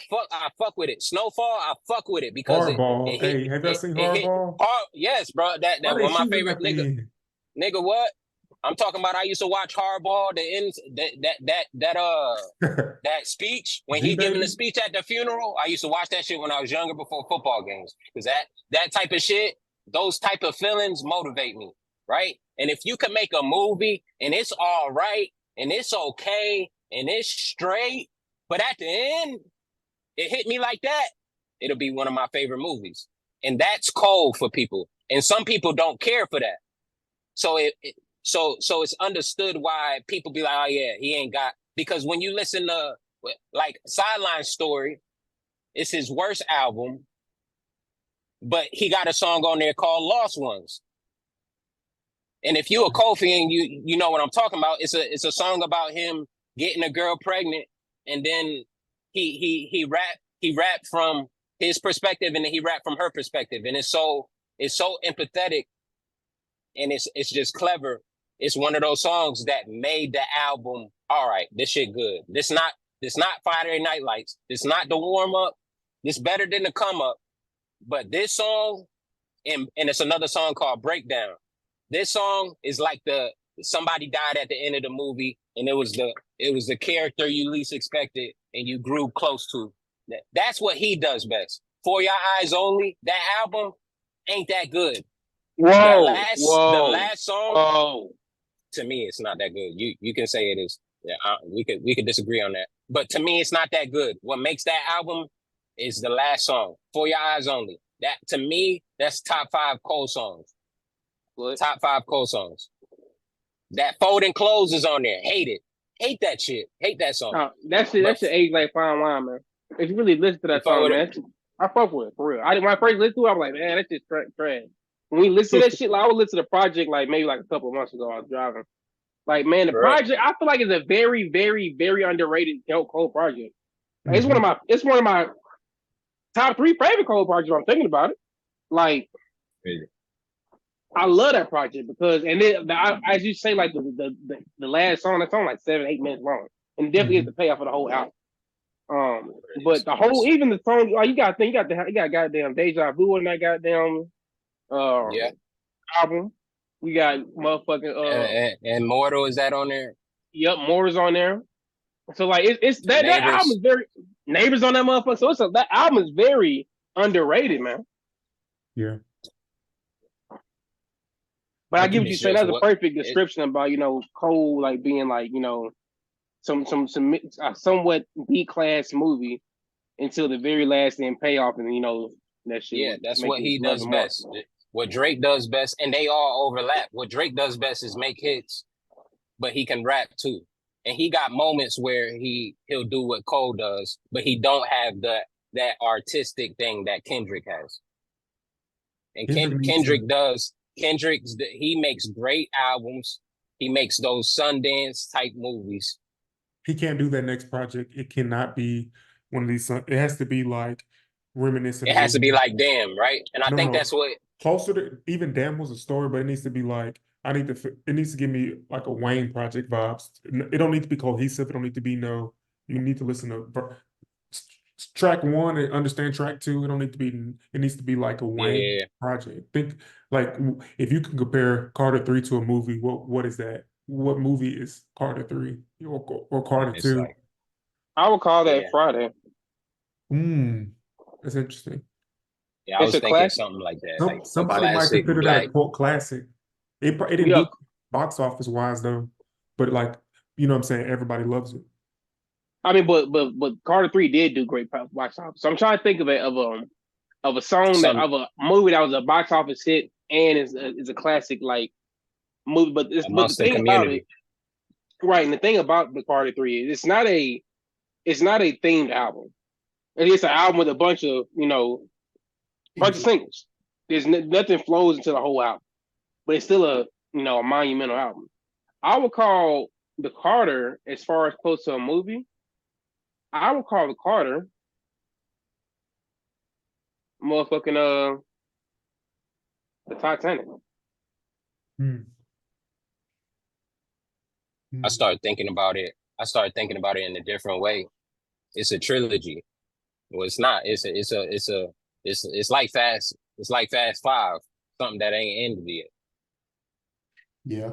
fuck with it. Snowfall, I fuck with it because it Hardball. hit Hey, have y'all seen it hit Hardball? hard. Yes, bro. Why That they one of my shooting favorite at the end? nigga. What? I'm talking about. I used to watch Hardball. The ends that speech when he giving the G-Baby? speech at the funeral. I used to watch that shit when I was younger before football games because that type of shit, those type of feelings motivate me, right? And if you can make a movie and it's all right and it's okay and it's straight, but at the end it hit me like that, it'll be one of my favorite movies. And that's cold for people. And some people don't care for that. So so it's understood why people be like, oh yeah, he ain't got, because when you listen to like Sideline Story, it's his worst album, but he got a song on there called Lost Ones. And if you a Kofi and you know what I'm talking about, it's a song about him getting a girl pregnant, and then he rapped from his perspective, and then he rapped from her perspective, and it's so empathetic, and it's just clever. It's one of those songs that made the album. All right, this shit good. This not Friday Night Lights. This not the warm up. This better than the come up. But this song, and it's another song called Breakdown. This song is like somebody died at the end of the movie, and it was the character you least expected, and you grew close to. That's what he does best. For Your Eyes Only, that album ain't that good. Whoa, The whoa, last song, whoa. to me, it's not that good. You can say it is. Yeah, we could disagree on that, but to me, it's not that good. What makes that album is the last song, For Your Eyes Only. That to me, that's top 5 Cole songs. What? Top 5 Cole songs. That Folding Clothes is on there. Hate it. Hate that shit. Hate that song. No, that shit age like fine wine, man. If you really listen to that song, man, I fuck with it for real. When I first listened to it, I was like, man, that shit's trash. When we listen to that shit, like I would listen to the project like maybe like a couple of months ago. I was driving. Like, man, the project, I feel like it's a very, very, very underrated Cole project. Like, it's one of my top 3 favorite Cole projects. I'm thinking about it. Like, I love that project because, and then as you say, like the last song, that song like 7-8 minutes long, and definitely is the payoff for the whole album. But the whole, even the song, like you got goddamn Deja Vu on that goddamn album. We got motherfucking and Mortal, is that on there? Yep, more is on there. So like it's that album is very Neighbors on that motherfucker. So that album is very underrated, man. Yeah. But I get what you're saying. That's a perfect description about, Cole like being like, some somewhat B class movie until the very last end payoff, and that shit. Yeah, that's what he does best. What Drake does best, and they all overlap. What Drake does best is make hits, but he can rap too. And he got moments where he'll do what Cole does, but he don't have that artistic thing that Kendrick has. And he makes great albums. He makes those Sundance type movies. He can't do that next project. It cannot be one of these. It has to be like reminiscent. It has to be like Damn, right? And I think that's what closer to, even Damn was a story, but it needs to be like it needs to give me like a Wayne project vibes. It don't need to be cohesive. It don't need to be you need to listen to track 1 and understand track 2. It don't need to be. It needs to be like a Wayne project. Think like if you can compare Carter 3 to a movie, what is that? What movie is Carter 3 or Carter 2? Like, I would call that Friday. That's interesting. Yeah, I was thinking something like that. Somebody might consider that a cult classic. It didn't do box office wise though, but like you know what I'm saying, everybody loves it. I mean, but Carter 3 did do great box office. So I'm trying to think of a song of a movie that was a box office hit and is a classic like movie. But the thing about it, right? And the thing about the Carter 3 is it's not a themed album. It's an album with a bunch of bunch of singles. There's nothing flows into the whole album, but it's still a monumental album. I would call the Carter, as far as close to a movie, I would call the Carter Motherfucking the Titanic. Hmm. I started thinking about it. I started thinking about it in a different way. It's a trilogy. Well, it's not. It's like Fast. It's like Fast Five. Something that ain't ended yet. Yeah.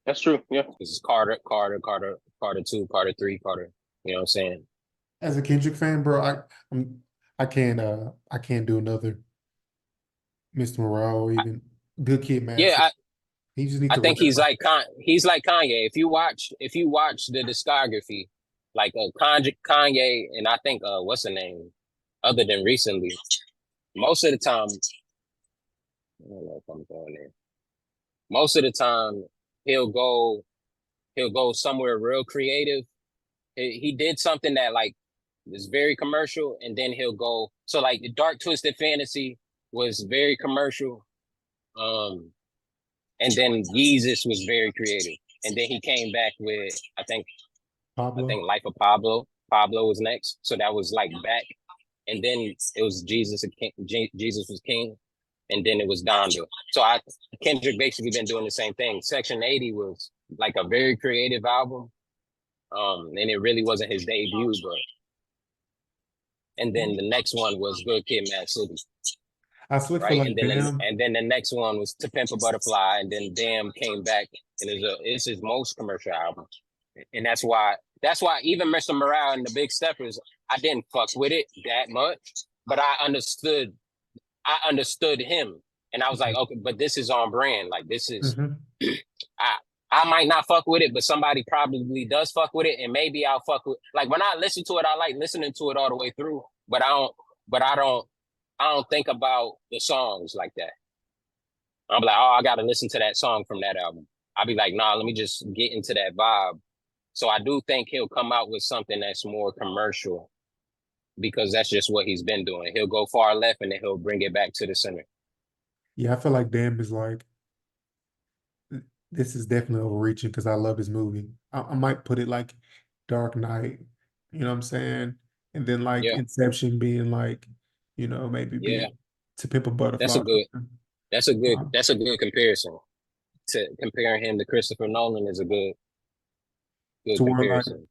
That's true. Yeah. This is Carter 2, Carter 3, Carter. You know what I'm saying? As a Kendrick fan, bro, I can't do another Mr. Morale or even Good Kid, Mad Yeah, City. He just need I to think rap. he's like Kanye. If you watch the discography, like Kanye, and I think what's the name? Other than recently, most of the time, I don't know if I'm going there. Most of the time, he'll go somewhere real creative. He did something that like is very commercial, and then he'll go. So like the Dark Twisted Fantasy was very commercial. And then Yeezus was very creative. And then he came back with I think Pablo. Life of Pablo. Pablo was next. So that was like back. And then it was Jesus Jesus was king. And then it was Donda. So Kendrick basically been doing the same thing. Section 80 was like a very creative album. And it really wasn't his debut, but and then the next one was Good Kid, Mad City. I slick feel Right, like Damn. and then the next one was To Pimp a Butterfly, and then Damn came back, and it's his most commercial album, and that's why even Mr. Morale and the Big Steppers, I didn't fuck with it that much, but I understood him, and I was like, okay, but this is on brand, like this is, I might not fuck with it, but somebody probably does fuck with it, and maybe I'll fuck with, like when I listen to it, I like listening to it all the way through, but I don't think about the songs like that. I'm like, oh, I got to listen to that song from that album. I'll be like, nah, let me just get into that vibe. So I do think he'll come out with something that's more commercial because that's just what he's been doing. He'll go far left and then he'll bring it back to the center. Yeah, I feel like Damn is like, this is definitely overreaching because I love his movie. I might put it like Dark Knight, you know what I'm saying? And then like Yeah. Inception being like, maybe be To Pimp a Butterfly. That's a good comparison. To comparing him to Christopher Nolan is a good comparison.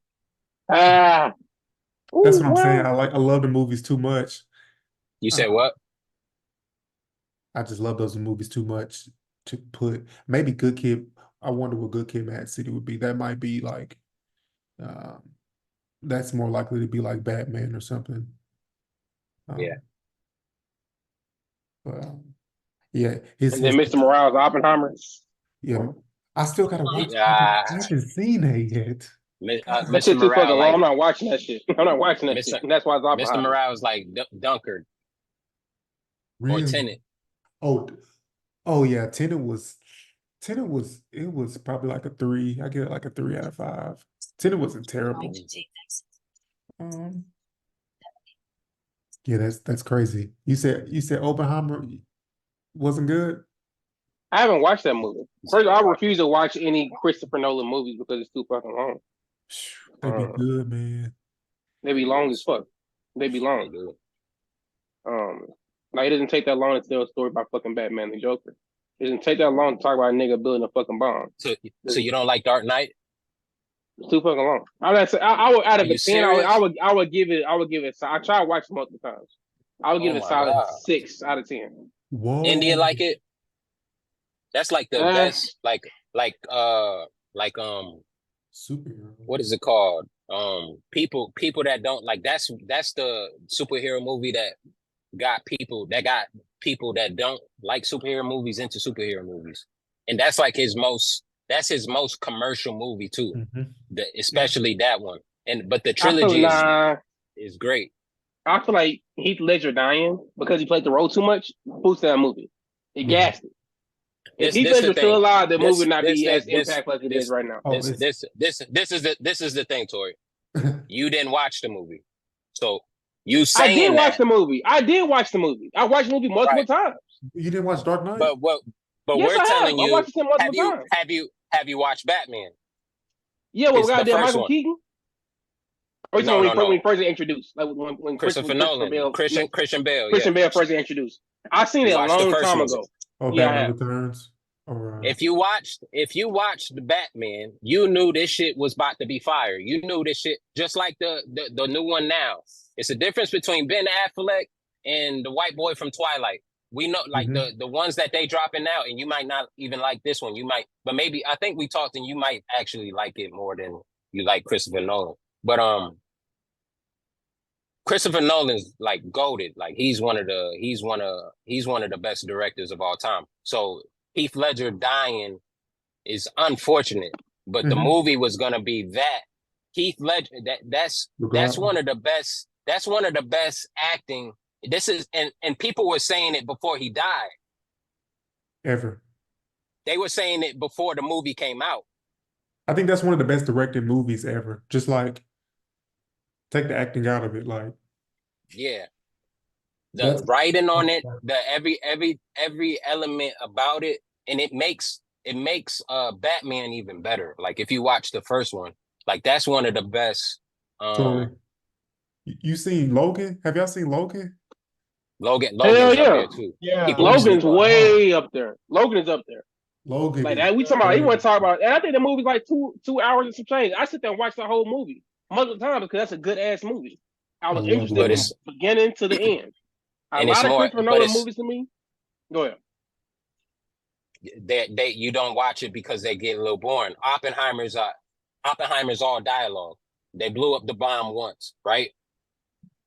That's what I'm saying. I love the movies too much. You said what? I just love those movies too much to put. Maybe Good Kid. I wonder what Good Kid, Mad City would be. That might be like, that's more likely to be like Batman or something. Yeah. Yeah. And then Mr. Morale's Oppenheimer. Yeah. I still gotta watch. I haven't seen that yet. That shit too fucking long. I'm not watching that shit. I'm not watching that shit. And that's why it's Oppenheimer. Mr. Morale was like Dunkirk. Really? Or Tenet. Oh yeah. Tenet was probably like a 3. I give it like a 3 out of 5. Tenet wasn't terrible. Yeah, that's crazy. You said Oppenheimer wasn't good? I haven't watched that movie. First, I refuse to watch any Christopher Nolan movies because it's too fucking long. They be good, man. They be long as fuck. They be long, dude. Like it doesn't take that long to tell a story about fucking Batman and Joker. It doesn't take that long to talk about a nigga building a fucking bomb. So you don't like Dark Knight? It's too fucking long. I would out of a 10. I would give it. I try to watch it multiple times. I would give it a solid 6 out of 10. Whoa. India like it? That's like the best, like superhero. What is it called? People that don't like that's the superhero movie that got people that don't like superhero movies into superhero movies, and that's like his most commercial movie too. Especially that one, but the trilogy is great. I feel like Heath Ledger dying because he played the role too much boosts that movie. It gassed it. If Heath Ledger still alive, the movie would not be as impactful as it is right now. This is the thing, Tori. You didn't watch the movie, so you saying I did watch the movie. I watched the movie multiple times. You didn't watch Dark Knight? But yes, we're telling you. Have you watched Batman? Yeah, well, goddamn Michael Keaton. Or No, no, when he no. first introduced, like when Christopher Christopher Nolan, Bale, no, Christian Bale. Yeah, Christian Bale first introduced. I seen you it a watched the long first time movie. ago. Oh, Yeah, I Batman have. Returns. All right. If you watched the Batman, you knew this shit was about to be fire. You knew this shit just like the new one now. It's a difference between Ben Affleck and the white boy from Twilight. We know like Mhm. the ones that they dropping out, and you might not even like this one. You might, but maybe I think we talked, and you might actually like it more than you like Christopher Nolan. But Christopher Nolan's like goated. Like he's one of the best directors of all time. So Heath Ledger dying is unfortunate, but the Mhm. movie was gonna be that. Heath Ledger, that's Regardless. one of the best. That's one of the best acting. This is and people were saying it before he died. Ever. They were saying it before the movie came out. I think that's one of the best directed movies ever. Just like take the acting out of it. Like Yeah, the that's writing on it, the every element about it, and it makes Batman even better. Like if you watch the first one, like that's one of the best. Tori. Um, You seen Logan? Have y'all seen Logan? Hell Logan's up yeah. there too. Yeah, People were Logan is Logan's sleeping on it. hard. way up there. Logan is up there. Logan Like is that, we talking about. He want crazy. to talk about, and I think the movie's like two hours and some change. I sit there and watch the whole movie multiple times because that's a good ass movie. I I was love interested But from Logan. it's beginning to the end. A and it's lot of more, Christopher but Nolan it's movies to me. Go ahead. they you don't watch it because they get a little boring. Oppenheimer's all dialogue. They blew up the bomb once, right?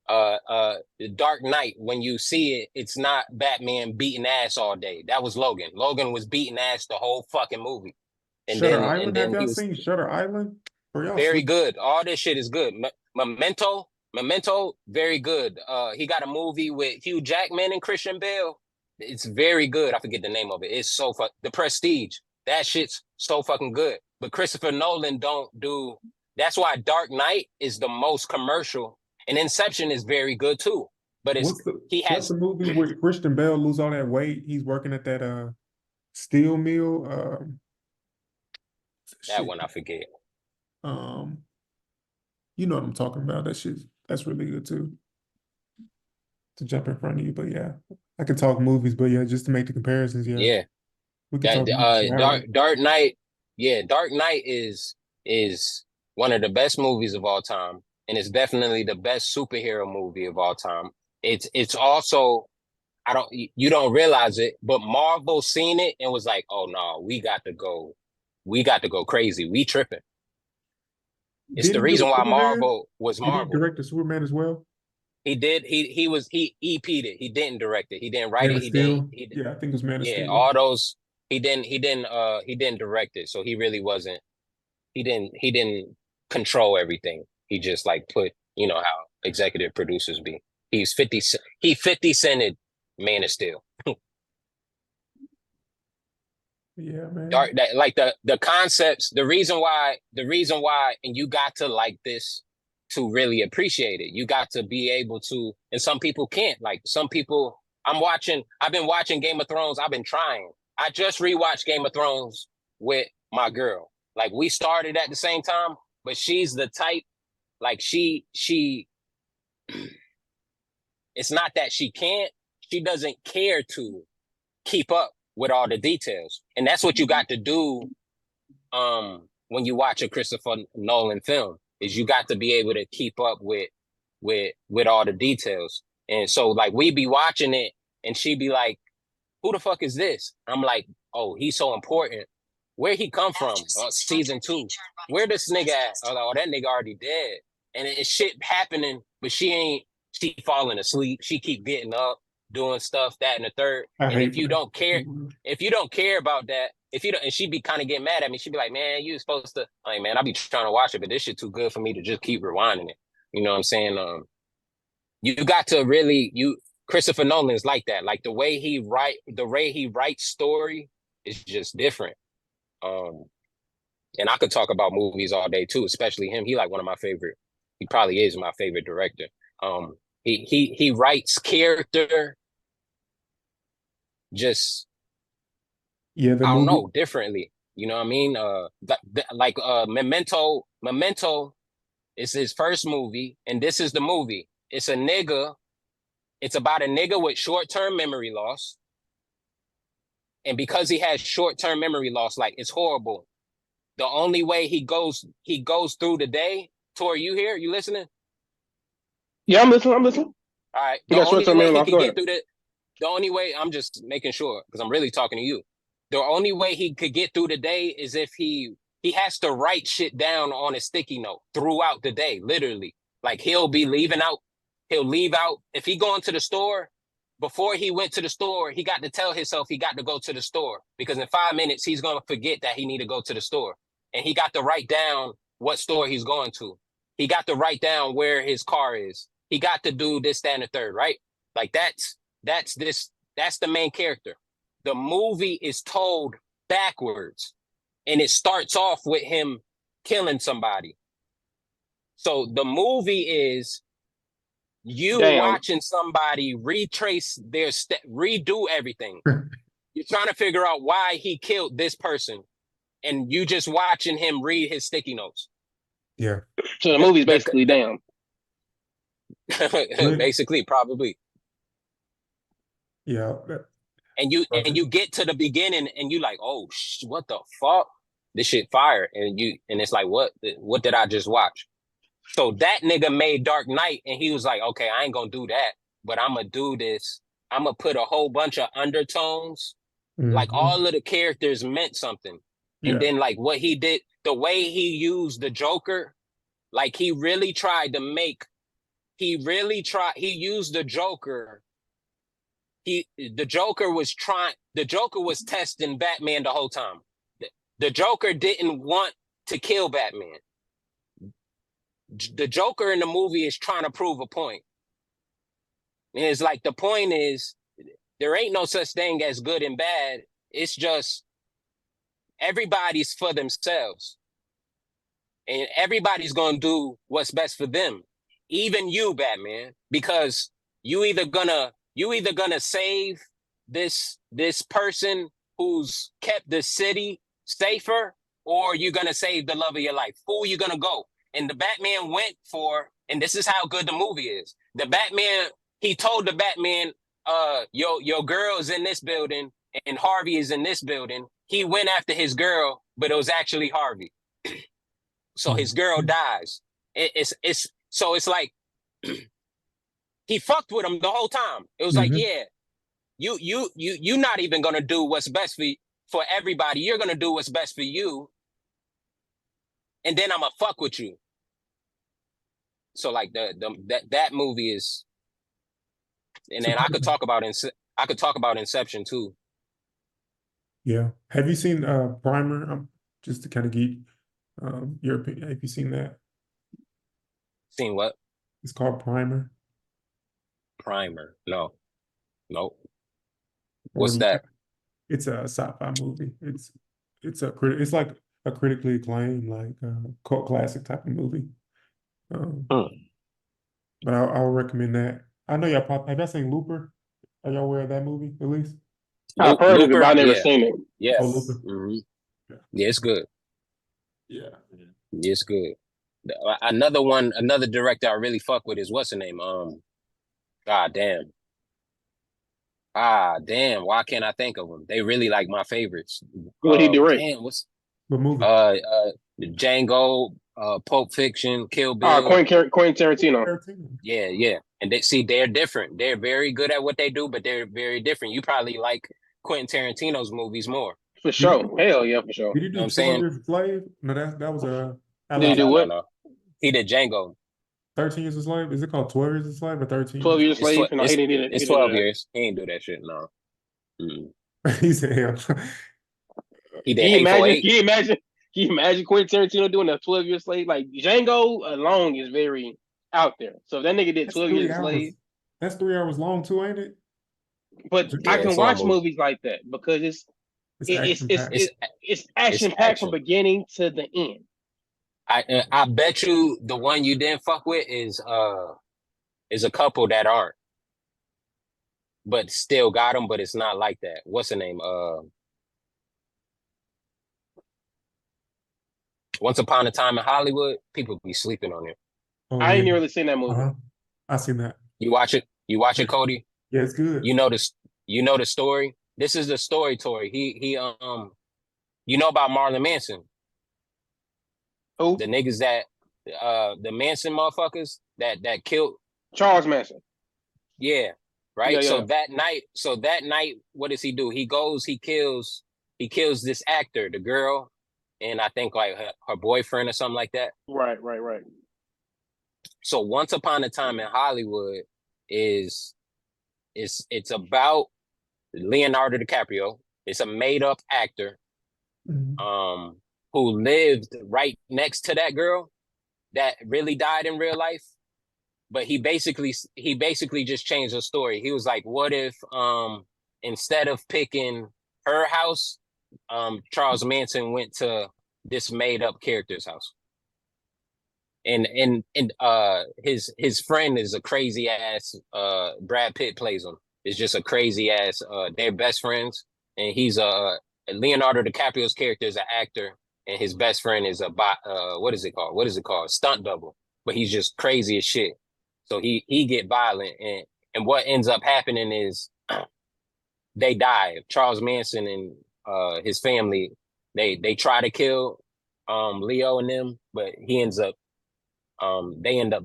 The Dark Knight, when you see it, it's not Batman beating ass all day. That was Logan. Logan was beating ass the whole fucking movie. Shutter And Island. Have then y'all he was seen Shutter Island? Or y'all very sleep? good. All this shit is good. Memento, very good. He got a movie with Hugh Jackman and Christian Bale. It's very good. I forget the name of it. It's so fuck The Prestige. That shit's so fucking good. But Christopher Nolan don't do. That's why Dark Knight is the most commercial, and Inception is very good too. But it's he What's has the movie where Christian Bale lose all that weight? He's working at that steel mill. that Shit. one I forget. Um, you know what I'm talking about. That's really good too. To jump in front of you, but yeah, I could talk movies, but yeah, just to make the comparisons, yeah, Yeah, we could that talk movies for hours. Dark Knight. Yeah, Dark Knight is one of the best movies of all time, and it's definitely the best superhero movie of all time. It's also I don't you don't realize it, but Marvel seen it and was like, oh no, we got to go crazy. We tripping. It's the Didn't he do reason a why Superman? Marvel was Did he Marvel. direct the Superman as well? He did. He EP'd it. He didn't direct it. He didn't write Man it. of Steel. Yeah, I think it was Man of Yeah, Steel. all those he didn't direct it. So he really wasn't he didn't control everything. He just like put, you know how executive producers be. He 50 cented Man of Steel. Yeah, man. Dark that like the concepts, the reason why and you got to like this to really appreciate it. You got to be able to, and some people can't. Like some people I've been watching Game of Thrones, I've been trying. I just rewatched Game of Thrones with my girl. Like we started at the same time, but she's the type, like she it's not that she can't, she doesn't care to keep up with all the details. And that's what you got to do when you watch a Christopher Nolan film, is you got to be able to keep up with all the details. And so like we be watching it and she be like, who the fuck is this? I'm like, oh, he's so important. Where he come from? Season 2. Where this nigga at? Oh, that nigga already dead. And it's shit happening, but she falling asleep. She keep getting up, doing stuff, that and the third. I And hate that. if you don't care about that, if you don't, and she be kind of getting mad at me. She be like, man, you supposed to, like, man, I be trying to watch it, but this shit too good for me to just keep rewinding it. You know what I'm saying? You got to really, Christopher Nolan is like that. Like the way he writes story is just different. Um, and I could talk about movies all day too, especially him. He like one of my favorite. He probably is my favorite director. He writes character just Yeah, the I don't movie. know differently. You know what I mean? Memento It's his first movie, and this is the movie. It's a nigga. It's about a nigga with short-term memory loss. And because he has short-term memory loss, like it's horrible. The only way he goes through the day. Tori, you here? You listening? Yeah, I'm listening. I'm listening. All right. You The got only short-term way memory he loss. could Go get ahead. through the only way, I'm just making sure because I'm really talking to you. The only way he could get through the day is if he has to write shit down on a sticky note throughout the day, literally. Like he'll leave out. If he going to the store, before he went to the store, he got to tell himself he got to go to the store because in 5 minutes he's gonna forget that he need to go to the store. And he got to write down what store he's going to. He got to write down where his car is. He got to do this, that, and the third, right? Like that's the main character. The movie is told backwards, and it starts off with him killing somebody. So the movie is you watching somebody retrace their redo everything. You're trying to figure out why he killed this person, and you just watching him read his sticky notes. Yeah. So the movie's basically damn. Basically, probably. Yeah. And you get to the beginning and you like, oh, what the fuck? This shit fire. And it's like, what did I just watch? So that nigga made Dark Knight and he was like, okay, I ain't gonna do that, but I'm gonna do this. I'm gonna put a whole bunch of undertones. Like all of the characters meant something. And then like what he did, the way he used the Joker, like he used the Joker. The Joker was testing Batman the whole time. The Joker didn't want to kill Batman. The Joker in the movie is trying to prove a point. And it's like the point is there ain't no such thing as good and bad. It's just everybody's for themselves. And everybody's gonna do what's best for them. Even you, Batman, because you either gonna save this person who's kept the city safer, or you're gonna save the love of your life. Who are you gonna go? And the Batman went for, and this is how good the movie is. The Batman, he told the Batman, your girl is in this building and Harvey is in this building. He went after his girl, but it was actually Harvey. So his girl dies. It's like he fucked with him the whole time. It was like, yeah, you not even gonna do what's best for everybody. You're gonna do what's best for you, and then I'm gonna fuck with you. So like that movie is, and then I could talk about Inception too. Yeah. Have you seen Primer? Just to kind of get your opinion. Have you seen that? Seen what? It's called Primer. Primer. No. Nope. What's that? It's a sci-fi movie. It's like a critically acclaimed, like cult classic type of movie. But I'll recommend that. I know y'all have y'all seen Looper? Are y'all aware of that movie at least? I've heard of it, but I've never seen it. Yeah. Oh, Looper. Yeah, it's good. Yeah. It's good. Another director I really fuck with is what's the name? God damn. Why can't I think of them? They really like my favorites. What he direct? Damn, what movie? Django, Pulp Fiction, Kill Bill. Quentin Tarantino. Yeah. And they're different. They're very good at what they do, but they're very different. You probably like Quentin Tarantino's movies more. For sure. Hell yeah, for sure. Did he do 12 Years a Slave? No, that was a. Did he do what? No. He did Django. 13 Years a Slave? Is it called 12 Years a Slave or 13? 12 Years a Slave? No, he didn't. It's 12 years. He ain't do that shit, no. He said him. He did Hateful Eight. Can you imagine Quentin Tarantino doing a 12 Year Slave? Like Django alone is very out there. So if that nigga did 12 Years a Slave. That's 3 hours long too, ain't it? But I can watch movies like that because it's action packed from beginning to the end. I bet you the one you didn't fuck with is a couple that aren't, but still got them. But it's not like that. What's the name? Once Upon a Time in Hollywood. People be sleeping on it. Oh I yeah. ain't really seen that movie. I seen that. You watch it? You watch it, Cody? Yeah, it's good. You know this. You know the story. This is the story, Tori. You know about Marlon Manson, Who? the niggas that, the Manson motherfuckers that killed. Charles Manson. Yeah, right. Yeah, So yeah. that night, what does he do? He goes, he kills this actor, the girl, and I think like her boyfriend or something like that. Right. So Once Upon a Time in Hollywood is it's about Leonardo DiCaprio. It's a made up actor Mhm. who lived right next to that girl that really died in real life. But he basically just changed the story. He was like, what if instead of picking her house, Charles Manson went to this made up character's house. And his friend is a crazy ass, Brad Pitt plays him. It's just a crazy ass, they're best friends, and he's Leonardo DiCaprio's character is an actor, and his best friend is what is it called? Stunt double. But he's just crazy as shit. So he get violent, and what ends up happening is they die. Charles Manson and his family, they try to kill Leo and them, but they end up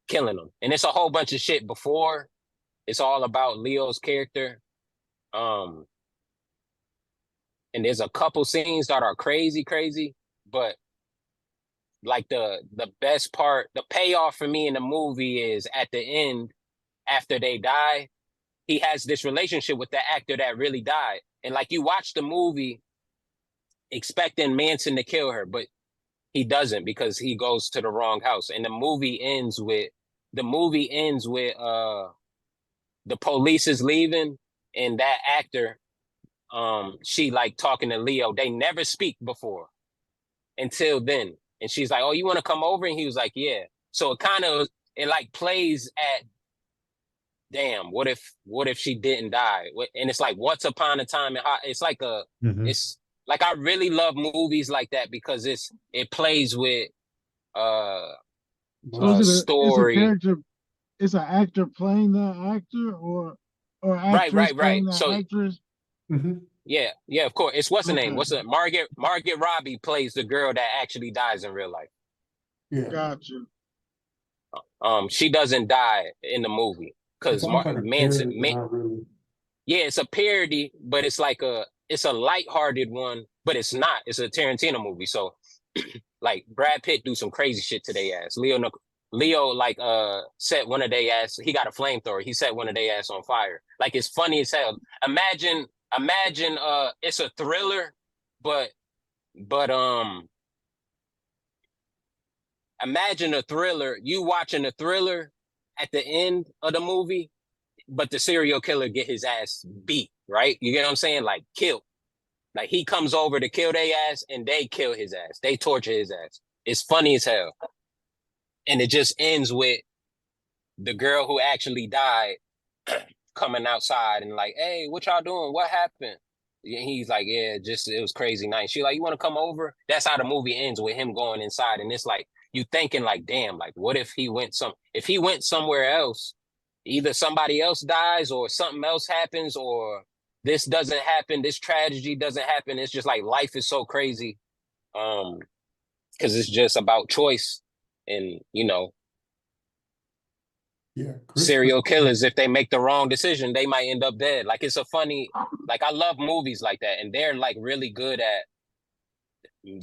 killing him. And it's a whole bunch of shit before. It's all about Leo's character. And there's a couple scenes that are crazy, but like the best part, the payoff for me in the movie is at the end, after they die, he has this relationship with the actor that really died. And like you watch the movie expecting Manson to kill her, but he doesn't, because he goes to the wrong house. And the movie ends with the police is leaving, and that actor, she like talking to Leo. They never speak before until then. And she's like, "Oh, you want to come over?" And he was like, "Yeah." So it like plays at, damn, what if she didn't die? And it's like Once Upon a Time, it's like Mhm. it's like, I really love movies like that because it plays with So is it it's a story. character, it's an actor playing that actor, or Right, actress right, playing right. that So actress? Mhm. yeah, of course. It's what's the name? Okay, Margaret Robbie plays the girl that actually dies in real life. Yeah. gotcha. She doesn't die in the movie It's because almost like a Manson. parody, but not really. Yeah, it's a parody, but it's a lighthearted one, but it's not. It's a Tarantino movie, so like Brad Pitt do some crazy shit to their ass. Leo like set one of their ass. He got a flamethrower. He set one of their ass on fire. Like, it's funny as hell. Imagine it's a thriller, but but imagine a thriller. You watching a thriller at the end of the movie, but the serial killer get his ass beat, right? You get what I'm saying? Like, killed. Like, he comes over to kill their ass and they kill his ass. They torture his ass. It's funny as hell. And it just ends with the girl who actually died coming outside and like, "Hey, what y'all doing? What happened?" And he's like, "Yeah, just it was crazy night." She like, "You want to come over?" That's how the movie ends, with him going inside. And it's like, you thinking like, damn, like, what if if he went somewhere else, either somebody else dies or something else happens, or this doesn't happen, this tragedy doesn't happen. It's just like, life is so crazy. Um, because it's just about choice. And Yeah. serial killers, if they make the wrong decision, they might end up dead. Like, it's a funny, like, I love movies like that, and they're like really good at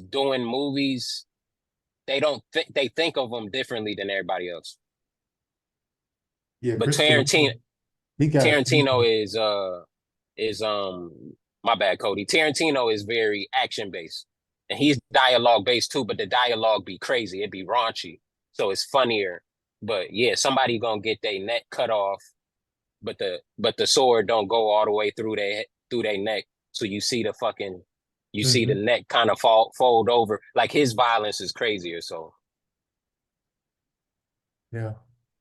doing movies. They think of them differently than everybody else. Yeah, But Christopher Nolan, he got Tarantino is my bad, Cody. Tarantino is very action based, and he's dialogue based too. But the dialogue be crazy. It be raunchy, so it's funnier. But yeah, somebody gonna get their neck cut off, but the sword don't go all the way through their neck. So you see the Mhm. neck kind of fold over. Like, his violence is crazier. So Yeah.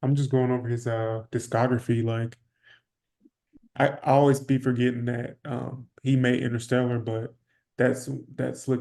I'm just going over his discography. Like, I always be forgetting that he made Interstellar, but that's slick